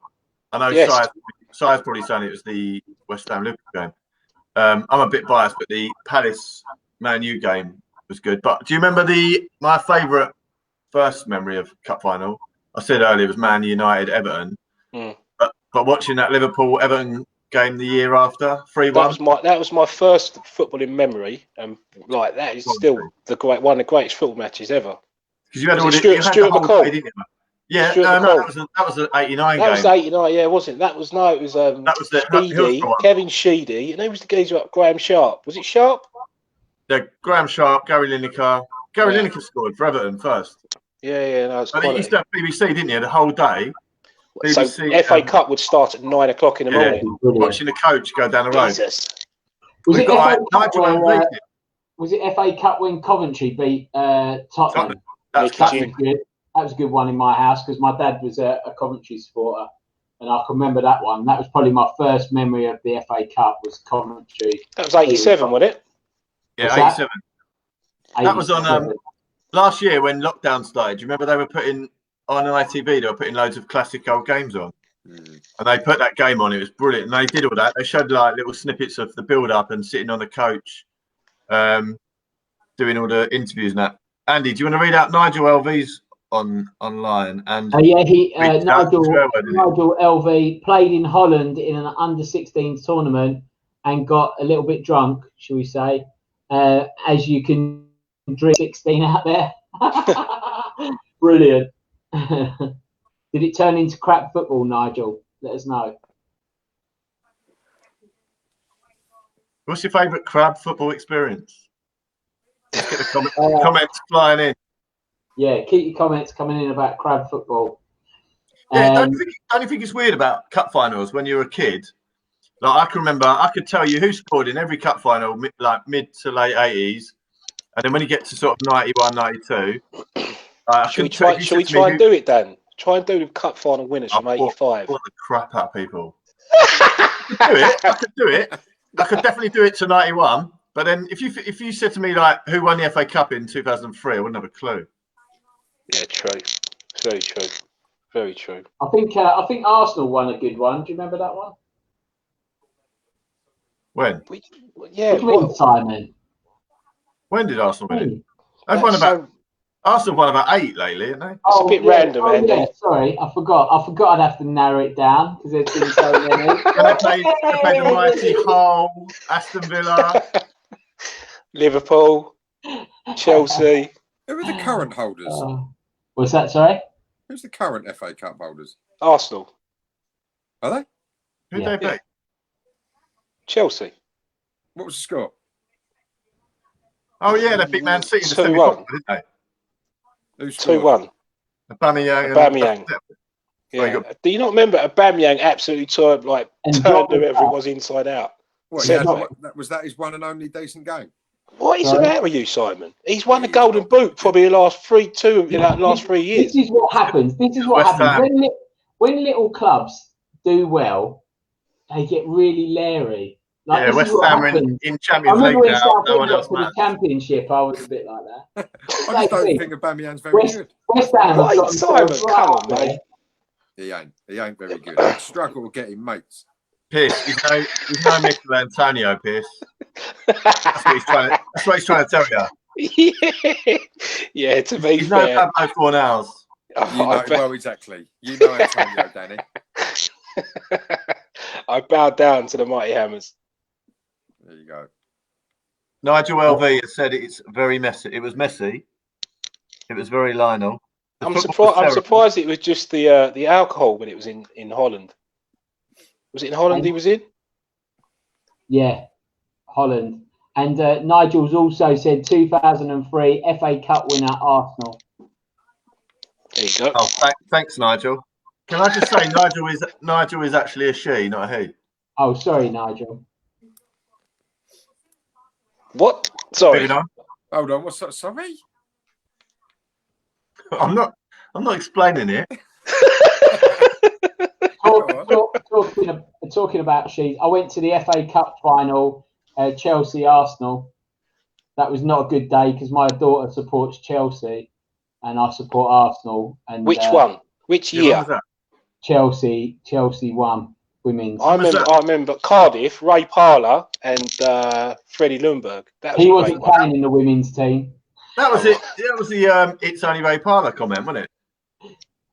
I know Yes. Si's probably saying it was the West Ham Liverpool game. I'm a bit biased, but the Palace Man U game was good. But do you remember my favourite first memory of cup final? I said earlier it was Man United Everton. But watching that Liverpool Everton game the year after, 3-1. That was my first footballing memory, and like that is still one of the greatest football matches ever. Because you had Stuart McCall. Day, didn't you? Yeah, McCall. that was an '89 game. That was '89, yeah, wasn't it? That was the Sheedy, Kevin Sheedy, and who was the geezer up? Graham Sharp. Was it Sharp? Yeah, Graham Sharp, Gary Lineker. Gary Lineker scored for Everton first. Yeah, no, it's quality. You used to have BBC, didn't you, the whole day? BBC, so FA Cup would start at 9 o'clock in the morning. Watching the coach go down the road. Jesus. Was it FA Cup when Coventry beat Tottenham? That was a good one in my house because my dad was a Coventry supporter, and I can remember that one. That was probably my first memory of the FA Cup was Coventry. That was 87, wasn't it? Yeah, 87. That was on last year when lockdown started. Do you remember they were putting on ITV? They were putting loads of classic old games on, and they put that game on. It was brilliant, and they did all that. They showed like little snippets of the build-up and sitting on the coach, doing all the interviews and that. Andy, do you want to read out Nigel LV's online? And Nigel LV played in Holland in an under-16s tournament and got a little bit drunk, shall we say, as you can drink 16 out there. Brilliant. Did it turn into crap football, Nigel? let us know. What's your favourite crab football experience? Let's get the comments flying in. Yeah, keep your comments coming in about crab football. Yeah, don't you think it's weird about cup finals when you're a kid? Like I can remember, I could tell you who scored in every cup final, like mid to late 80s, and then when you get to sort of 91, 92, should we try and do it, Dan? Try and do the cup final winners from 85. What the crap out of people. I could do it. I could definitely do it to 91. But then if you said to me like who won the FA Cup in 2003, I wouldn't have a clue. Yeah, true. Very true. Very true. I think Arsenal won a good one. Do you remember that one? When? Simon. When did Arsenal win it? Arsenal won about 8 lately, haven't they? It's a bit random, Andy. Yeah, sorry, I forgot. I'd have to narrow it down because there's been so many. They played the mighty Hull, Aston Villa, Liverpool, Chelsea. Who are the current holders? What's that? Sorry. Who's the current FA Cup holders? Arsenal. Are they? Who they beat? Chelsea. What was the score? Oh yeah, they beat Man City in the semi-final, didn't they? 2-1. Aubameyang. Yeah. Do you not remember Aubameyang absolutely turned whoever it was inside out? Was that his one and only decent game? What is the matter with you, Simon? He's won the Golden Boot probably the last 3 years. This is what happens. When little clubs do well, they get really leery. Like, West Ham in Champions League now. No one else for the Championship, I was a bit like that. I just don't think Aubameyang's very good. West Ham have got Simon, come on, mate. He ain't very good. I struggle to get him mates. Pierce, he's no Michael Antonio, Pierce. That's what he's trying to tell you. Yeah, to be he's fair. no Pablo Fornals. Well, exactly. You know Antonio, Danny. I bowed down to the Mighty Hammers. There you go. Nigel LV has said it's very messy. It was messy. It was very Lionel. I'm surprised it was just the alcohol when it was in Holland. Was it in Holland he was in? Yeah, Holland. And Nigel's also said 2003 FA Cup winner Arsenal. There you go. Oh, thanks, Nigel. Can I just say Nigel is actually a she, not a he. Oh, sorry, Nigel. What? Sorry. Hold on. What's that? Sorry. I'm not explaining it. Talking about she's. I went to the FA Cup final, Chelsea Arsenal. That was not a good day because my daughter supports Chelsea, and I support Arsenal. And which one? Which year? Was that? Chelsea won women's. I remember Cardiff, Ray Parlour, and Freddie Lundberg. He wasn't playing in the women's team. That was it. That was the "It's only Ray Parlour" comment, wasn't it?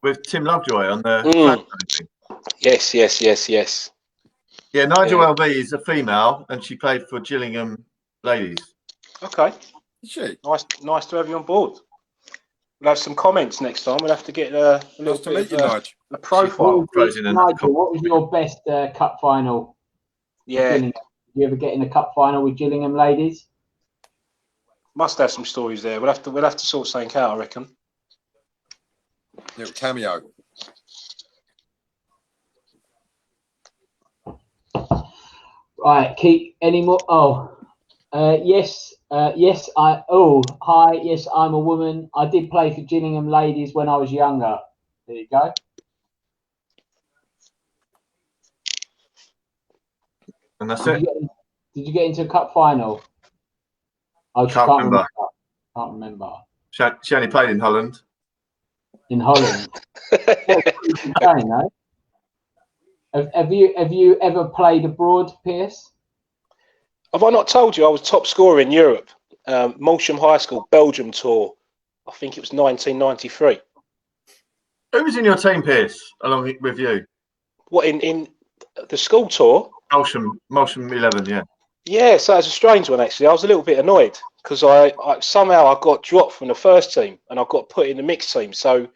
With Tim Lovejoy on the. Yes. Yeah, Nigel LV is a female, and she played for Gillingham Ladies. Okay. Is she? Nice to have you on board. We'll have some comments next time. We'll have to get a little bit of a profile. Nigel, what was your best cup final? Yeah. Did you ever get in a cup final with Gillingham Ladies? Must have some stories there. We'll have to sort something out, I reckon. Little cameo. Right, keep any more? Yes, hi, yes, I'm a woman. I did play for Gillingham Ladies when I was younger. There you go. And that's it. Did you get into a cup final? I can't remember. Can't remember. She only played in Holland. In Holland. Have you ever played abroad, Pierce? Have I not told you I was top scorer in Europe? Molsham High School Belgium tour. I think it was 1993. Who was in your team, Pierce, along with you? What, in the school tour? Molsham 11, yeah. Yeah, so it's a strange one actually. I was a little bit annoyed because I somehow got dropped from the first team and I got put in the mixed team. So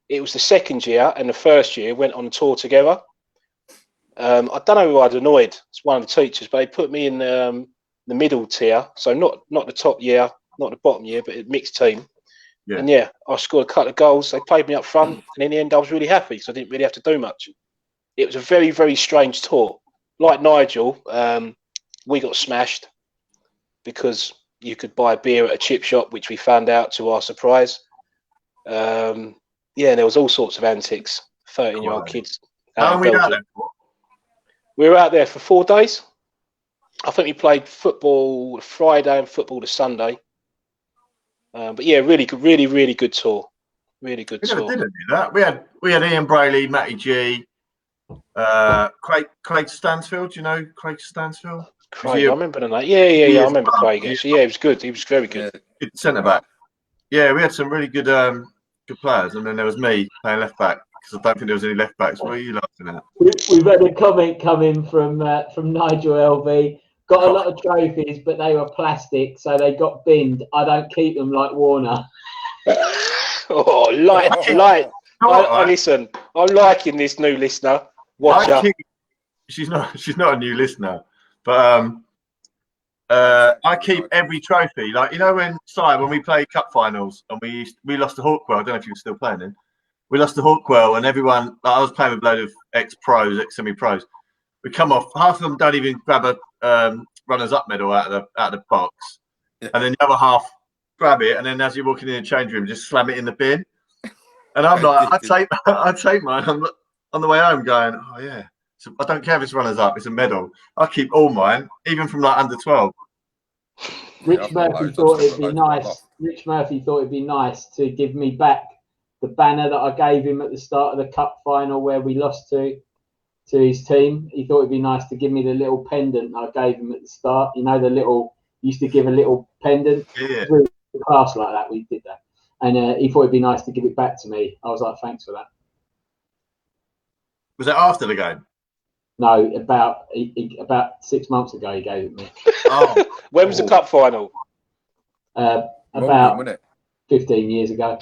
it was the second year and the first year went on tour together. I don't know who I'd annoyed. It's one of the teachers, but they put me in the middle tier, so not the top year, not the bottom year, but a mixed team. Yeah. And yeah, I scored a couple of goals. They played me up front, and in the end, I was really happy because I didn't really have to do much. It was a very, very strange tour. Like Nigel, we got smashed because you could buy beer at a chip shop, which we found out to our surprise. Yeah, there was all sorts of antics. 13-year-old kids. How long were you out there for? We were out there for 4 days. I think we played football Friday and football the Sunday. But yeah, really good, really good tour. Really good tour. We never did that. We had Ian Brayley, Matty G, Craig Stansfield. Do you know Craig Stansfield? Craig, I remember the name. Yeah. I remember Craig. Actually, yeah, he was good. He was very good. Good centre back. Yeah, we had some really good good players, and then there was me playing left back because I don't think there was any left backs. What are you laughing at? We've had a comment coming from Nigel LV. Got a lot of trophies, but they were plastic, so they got binned. I don't keep them like Warner. Oh, light. Listen, I'm liking this new listener. Watch out. She's not a new listener, but I keep every trophy. Like, you know, when we played cup finals and we lost to Hawkwell. I don't know if you were still playing then. We lost to Hawkwell, and everyone. Like, I was playing with a load of ex-pros, ex-semi-pros. We come off. Half of them don't even grab a runners-up medal out of the box, and then the other half grab it, and then as you're walking in the change room, just slam it in the bin. And I'm like, I take mine. I'm on the way home going, oh yeah. So I don't care if it's runners-up; it's a medal. I keep all mine, even from like under 12. Rich Murphy thought it'd be nice. Rich Murphy thought it'd be nice to give me back the banner that I gave him at the start of the cup final where we lost to his team. He thought it'd be nice to give me the little pendant I gave him at the start. You know, used to give a little pendant. Yeah. We were in class like that. We did that, and he thought it'd be nice to give it back to me. I was like, thanks for that. Was it after the game? No, about 6 months ago he gave it me. Oh, when was the cup final? About 15 years ago.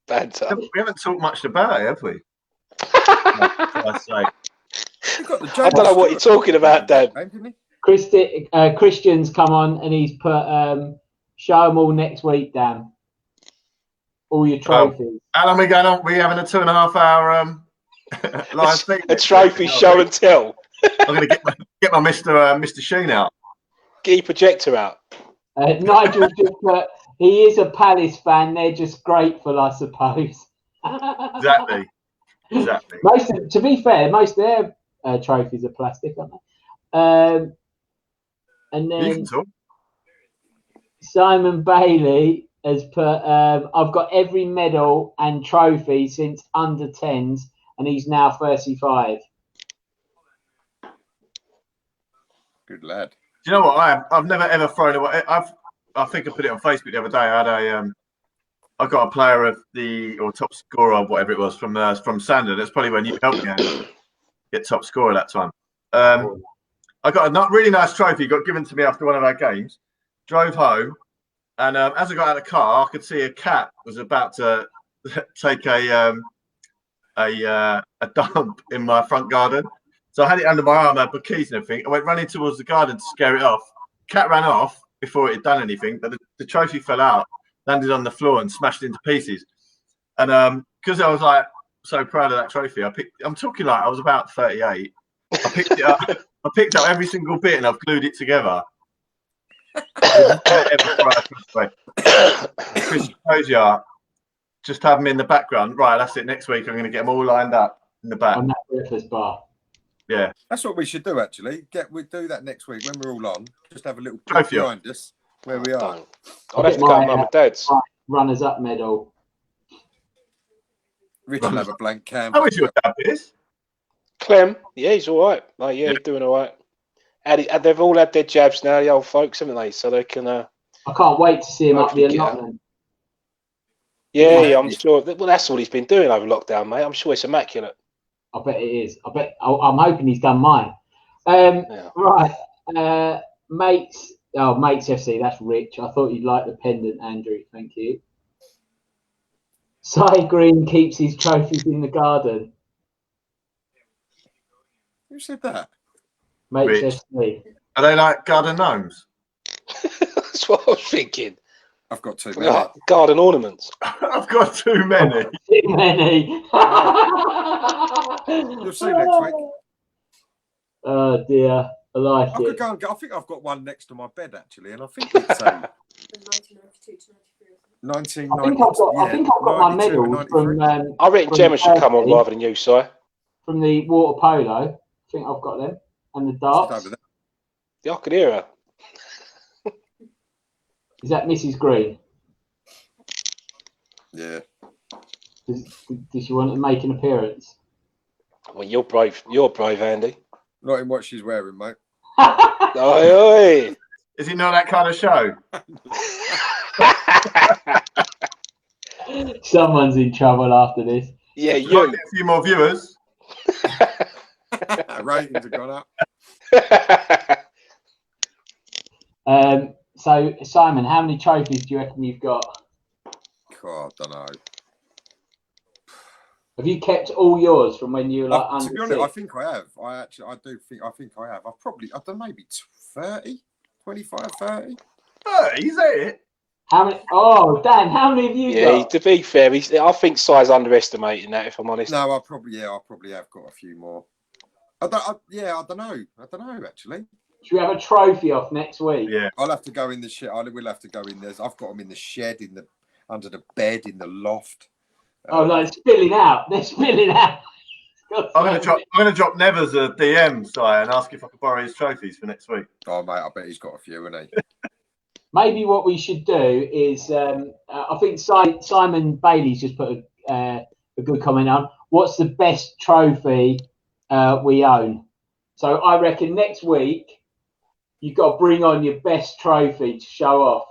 Bad time. We haven't talked much about it, have we? I don't know what you're talking about, Dan. Christian's come on and he's put show them all next week, Dan. All your trophies. How long are we going on? We're having a 2.5 hour live feed. A trophy show and tell. I'm going to get my Mr. Sheen out. Get your projector out. Nigel just put, he is a Palace fan. They're just grateful, I suppose. Exactly. To be fair, most of their trophies are plastic, aren't they? And then Simon Bailey has put, I've got every medal and trophy since under 10s, and he's now 35. Good lad. Do you know what? I've never ever thrown away. I think I put it on Facebook the other day. I got a player of top scorer of whatever it was from Sandon. That's probably when you helped me get top scorer that time. I got a really nice trophy got given to me after one of our games. Drove home, and as I got out of the car, I could see a cat was about to take a dump in my front garden. So I had it under my arm, I had my keys and everything. I went running towards the garden to scare it off. Cat ran off before it had done anything, but the trophy fell out, landed on the floor and smashed into pieces. And because I was like so proud of that trophy, I'm talking like I was about 38. I picked it up. I picked up every single bit and I've glued it together. Chris Crozier, just have them in the background. Right, that's it. Next week I'm going to get them all lined up in the back. On that breakfast bar. Yeah, that's what we should do. Actually, we do that next week when we're all on. Just have a little trophy behind us where we are. I'll have to go to Mum and Dad's runners-up medal. Rich will have a blank canvas. How is your dad, Piers? Clem, yeah, he's all right. He's doing all right. And they've all had their jabs now, the old folks, haven't they? So they can. I can't wait to see him up the allotment. Yeah, I'm sure. Well, that's all he's been doing over lockdown, mate. I'm sure it's immaculate. I bet it is. I'm hoping he's done mine. Right, mates. Oh, mates FC. That's rich. I thought you'd like the pendant, Andrew. Thank you. Cy Green keeps his trophies in the garden. Who said that? Mates Rich. FC. Are they like garden gnomes? That's what I was thinking. I've got too many. Like garden ornaments. I've got too many. Too many. You'll see next week. Oh dear, I like I could it. go and get. I think I've got one next to my bed actually, and I think it's 1992 to 93. 1990. I think I've got my medals from. I reckon from Gemma should come on Turkey, rather than you, Si. from the water polo. I think I've got them and the darts. Yeah, I could hear her. Is that Mrs. Green? Yeah. Does she want to make an appearance? Well, you're brave. You're brave, Andy. Not in what she's wearing, mate. Oi, oi. Is it not that kind of show? Someone's in trouble after this. Yeah, Might you. get a few more viewers. Ratings have gone up. So Simon, how many trophies do you reckon you've got? God, I don't know. Have you kept all yours from when you were like To under be honest, I six? think I have. I think I have. I've probably, I don't know, maybe 30, 25, 30. 30, is that it? How many? Oh, Dan, how many have you Yeah, got? to be fair, I think Si's underestimating that, if I'm honest. No, I probably have got a few more. I don't know actually. Should we have a trophy off next week? Yeah. I'll have to go in the shed. I will have to go in there. I've got them in the shed, under the bed, in the loft. Oh no, it's spilling out. They're spilling out. I'm gonna drop Nevers a DM, Si, and ask if I could borrow his trophies for next week. Oh mate, I bet he's got a few, hasn't he? Maybe what we should do is, I think Simon Bailey's just put a good comment on. What's the best trophy we own? So I reckon next week you've got to bring on your best trophy to show off.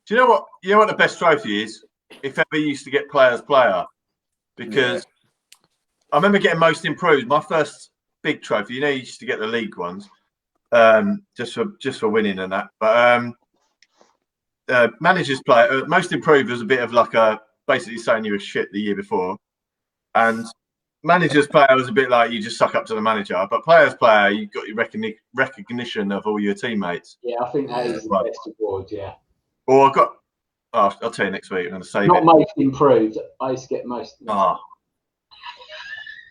Do you know what? You know what the best trophy is? If ever you used to get players player, because I remember getting most improved. My first big trophy. You know, you used to get the league ones, just for winning and that. But managers player, most improved was a bit of like basically saying you were shit the year before, and managers player was a bit like you just suck up to the manager. But players player, you got your recognition of all your teammates. Yeah, I think that is the best award. Yeah. Or I got. Oh, I'll tell you next week. I'm going to save Not it. most improved. I used to get most.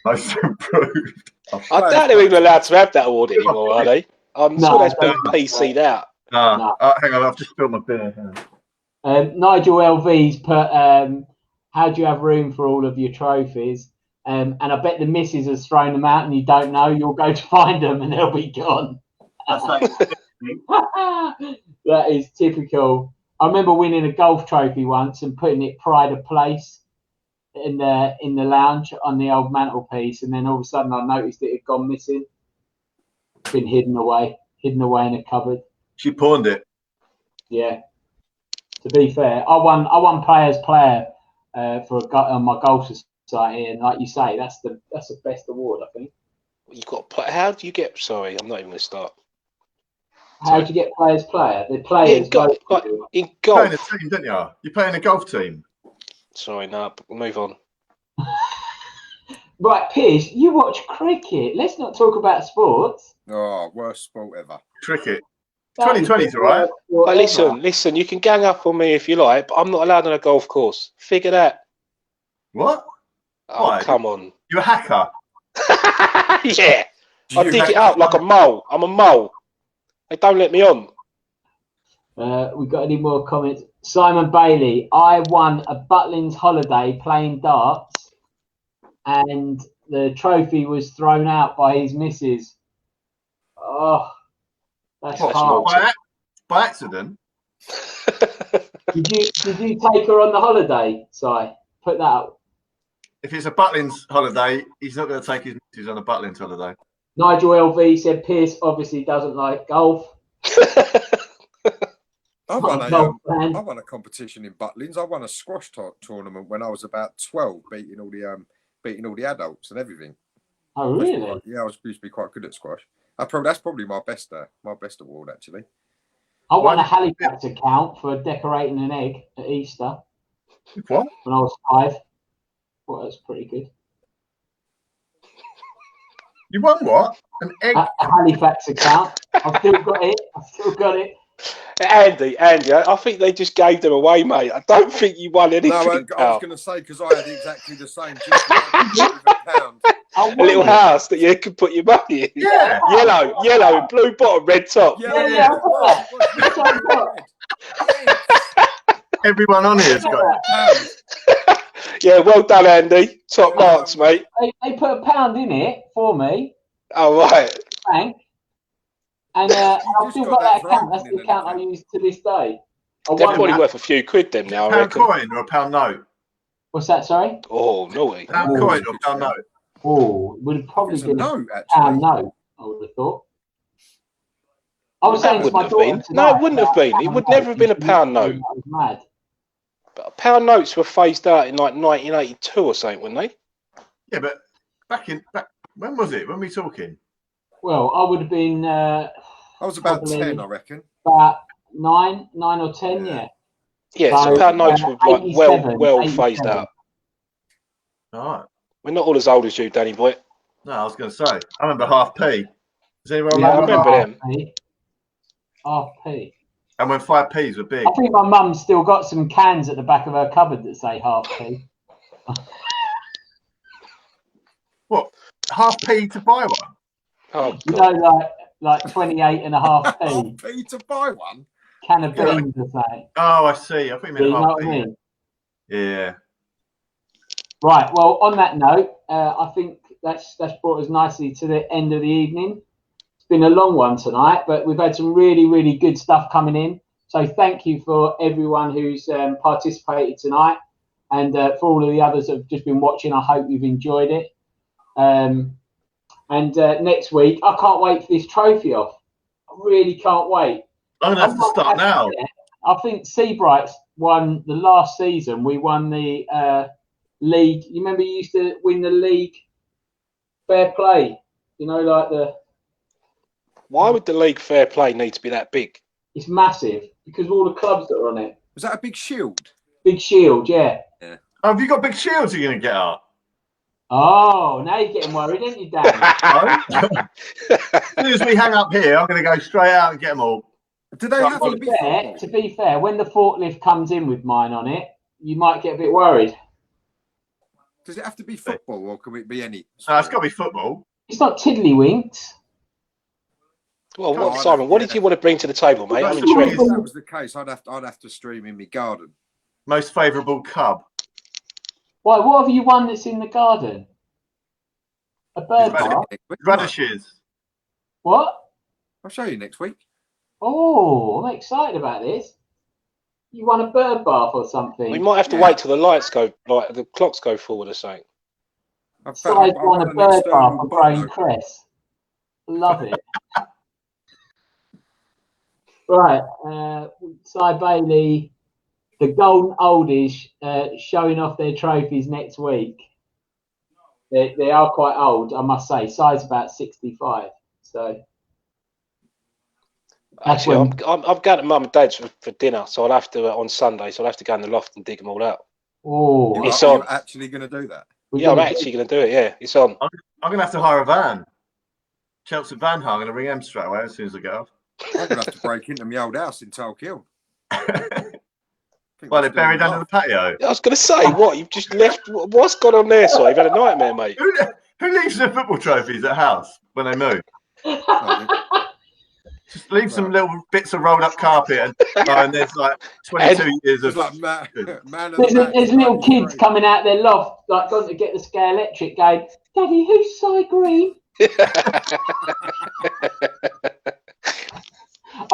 Most improved. I doubt they're even allowed to have that award anymore, are they? I'm sure that's been PC'd out. No. Hang on, I've just spilled my beer. Nigel LV's put, how do you have room for all of your trophies? And I bet the missus has thrown them out and you don't know. You'll go to find them and they'll be gone. That's That is typical. I remember winning a golf trophy once and putting it pride of place in the lounge on the old mantelpiece, and then all of a sudden I noticed it had gone missing. Been hidden away in a cupboard. She pawned it. Yeah. To be fair, I won players player on my golf society, and like you say, that's the best award, I think. You've got. How do you get? Sorry, I'm not even going to start. How do you get players player? The players in golf. You play in a team, don't you? You play in a golf team. Sorry, no. Move on. Right, Piers, you watch cricket. Let's not talk about sports. Oh, worst sport ever. Cricket. 2020's all right. But listen. You can gang up on me if you like, but I'm not allowed on a golf course. Figure that. What? Oh, Why? come on. You're a hacker. Yeah. I dig it up like a mole. I'm a mole. They don't let me on. We got any more comments? Simon Bailey, I won a Butlins holiday playing darts, and the trophy was thrown out by his missus. Oh, that's hard. By accident? Did you take her on the holiday, Si? Put that up. If it's a Butlins holiday, he's not going to take his missus on a Butlins holiday. Nigel LV said Pierce obviously doesn't like golf. I won a competition in Butlins. I won a squash tournament when I was about 12, beating all the adults and everything. Oh, really? I used to be quite good at squash. That's probably my best award actually. I won a Halifax account for decorating an egg at Easter. What? When I was 5. Well, that's pretty good. You won what? An egg? A Halifax account. I've still got it. Andy, I think they just gave them away, mate. I don't think you won anything. No, I was going to say, because I had exactly the same. Just with a pound. A little house that you could put your money in. Yeah. Yellow, blue bottom, red top. Yeah. Everyone on here's got it. Yeah, well done, Andy. Top marks, mate. They put a pound in it for me. Oh, right. Thanks. And I've still got that account. That's the account I use to this day. They're probably worth a few quid then now, I reckon. A pound coin or a pound note? What's that, sorry? Oh, naughty. Pound coin or pound note? Oh, it would have probably been a pound note, I would have thought. I was saying to my daughter No, it wouldn't have been. It would never have been a pound note. I was mad. But pound notes were phased out in like 1982 or something, weren't they? Yeah, but back when was it? When were we talking? Well, I would have been. I was about 10, I reckon. About 9 or 10, yeah. Yeah, so pound notes were like well phased out. All right. We're not all as old as you, Danny boy. No, I was going to say. I remember half p. Does anyone I remember them? Half p. And when 5p's were big. I think my mum's still got some cans at the back of her cupboard that say half p. What? Half p to buy one? Oh, you know, like 28 and a half p. Half p to buy one? Can of beans or something. Oh, I see. I think you meant half p. What I mean? Yeah. Right. Well, on that note, I think that's brought us nicely to the end of the evening. It's been a long one tonight, but we've had some really, really good stuff coming in. So thank you for everyone who's participated tonight, and for all of the others that have just been watching. I hope you've enjoyed it. And next week, I can't wait for this trophy off. I really can't wait. I'm going to have to start now. I think Seabright's won the last season. We won the league. You remember you used to win the league fair play? You know, like the... Why would the league fair play need to be that big? It's massive because of all the clubs that are on it. Was that a big shield? Big shield, yeah. Oh, have you got big shields you're going to get out? Oh, now you're getting worried, aren't you, Dan? As soon as we hang up here, I'm going to go straight out and get them all. Do they have to be fair? To be fair, when the forklift comes in with mine on it, you might get a bit worried. Does it have to be football or can it be any? No, it's got to be football. It's not tiddlywinks. Well, Simon, what did you want to bring to the table, mate? I'm intrigued. If that was the case, I'd have to stream in my garden. Most favourable cub. Why? What have you won that's in the garden? A bird bar? Radishes. What? I'll show you next week. Oh, I'm excited about this. You won a bird bath or something? We might have to wait till the lights go, like the clocks go forward or something. Size won a bird bath for growing cress. Love it. Right, Cy Bailey, the Golden Oldies, showing off their trophies next week. They are quite old, I must say. Cy's about 65, so. Actually, I'm going to Mum and Dad's for dinner, so I'll have to on Sunday. So I'll have to go in the loft and dig them all out. Oh, it's on. You're actually going to do that? Yeah, I'm actually going to do it. Yeah, it's on. I'm going to have to hire a van. Chelsea van hire. I'm going to ring them straight away as soon as I get off. I'm going to have to break into my old house in Tulkill. Well, they're buried under the patio. I was going to say, what? You've just left. What's gone on there, Si? You've had a nightmare, mate. Who leaves their football trophies at house when they move? Just leave some little bits of rolled up carpet and there's like 22 years of... Like there's little kids coming out their loft, like going to get the Sky Electric going, Daddy, who's Cy Green?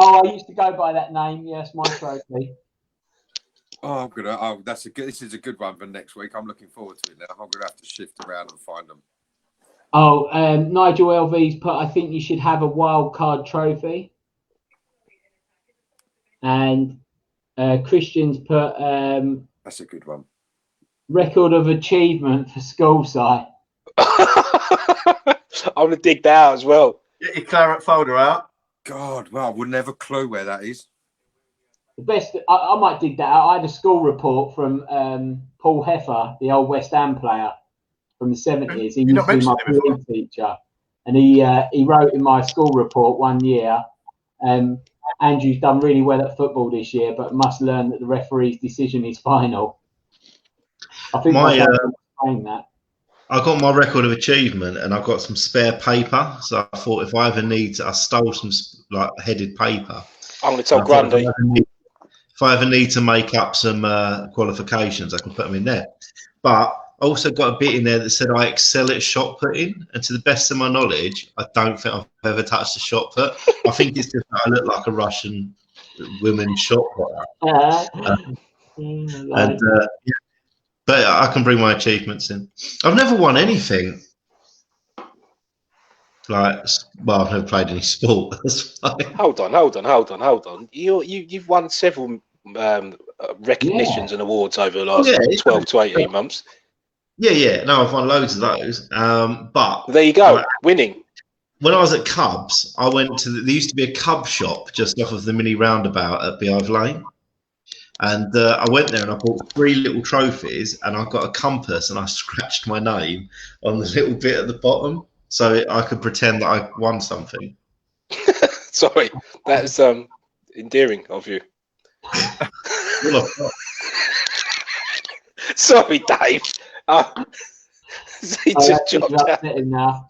Oh, I used to go by that name. Yes, my trophy. Oh, I'm gonna. Oh, that's a good. This is a good one for next week. I'm looking forward to it now. I'm gonna have to shift around and find them. Oh, Nigel LV's put, I think you should have a wild card trophy. And Christian's put that's a good one. Record of achievement for school site. I'm gonna dig that out as well. Get your claret folder out. God, well, I wouldn't have a clue where that is. The best, I might dig that out. I had a school report from Paul Heffer, the old West Ham player from the 70s. He used to be my PE teacher. and he wrote in my school report one year, Andrew's done really well at football this year, but must learn that the referee's decision is final. I think my saying that. I got my record of achievement, and I've got some spare paper. So I thought if I ever need, I stole some like headed paper. I'm going to tell Grundy. If I ever need to make up some qualifications, I can put them in there. But I also got a bit in there that said I excel at shot putting, and to the best of my knowledge, I don't think I've ever touched a shot put. I think it's just that I look like a Russian women shot putter. But I can bring my achievements in. I've never won anything. I've never played any sport. Hold on. You've won several recognitions and awards over the last 12 to 18 months. Yeah. No, I've won loads of those. But there you go, winning. When I was at Cubs, I went to there used to be a Cub shop just off of the mini roundabout at Beehive Lane. And I went there and I bought 3 little trophies, and I got a compass and I scratched my name on the little bit at the bottom so I could pretend that I won something. Sorry, that's endearing of you. Sorry, Dave. He just jumped out. Now.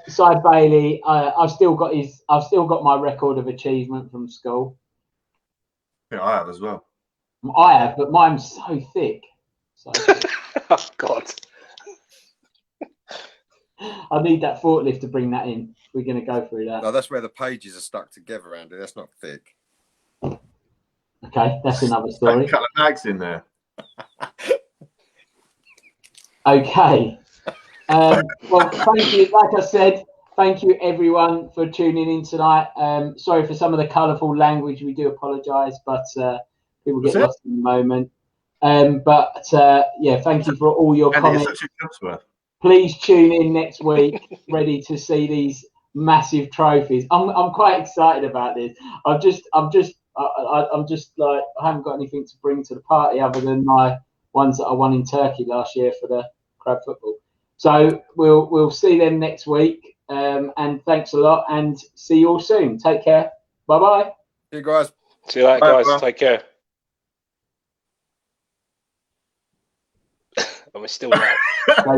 Side Bailey, I've still got my record of achievement from school. Yeah, I have as well. I have, but mine's so thick. Oh God! I need that forklift to bring that in. We're going to go through that. No, that's where the pages are stuck together, Andy. That's not thick. Okay, that's another story. A couple of bags in there. Okay. Well, thank you. Like I said, thank you everyone for tuning in tonight. Sorry for some of the colourful language. We do apologise, but people get lost in the moment. Yeah, thank you for all your comments. Please tune in next week, ready to see these massive trophies. I'm quite excited about this. I'm just like, I haven't got anything to bring to the party other than my ones that I won in Turkey last year for the crab football. So we'll see them next week. And thanks a lot, and see you all soon. Take care. Bye bye. See you guys. See you later, guys. Bye. Take care. Am I still live?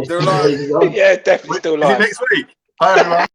Still live? Yeah, definitely still live. Next week. Bye, everyone.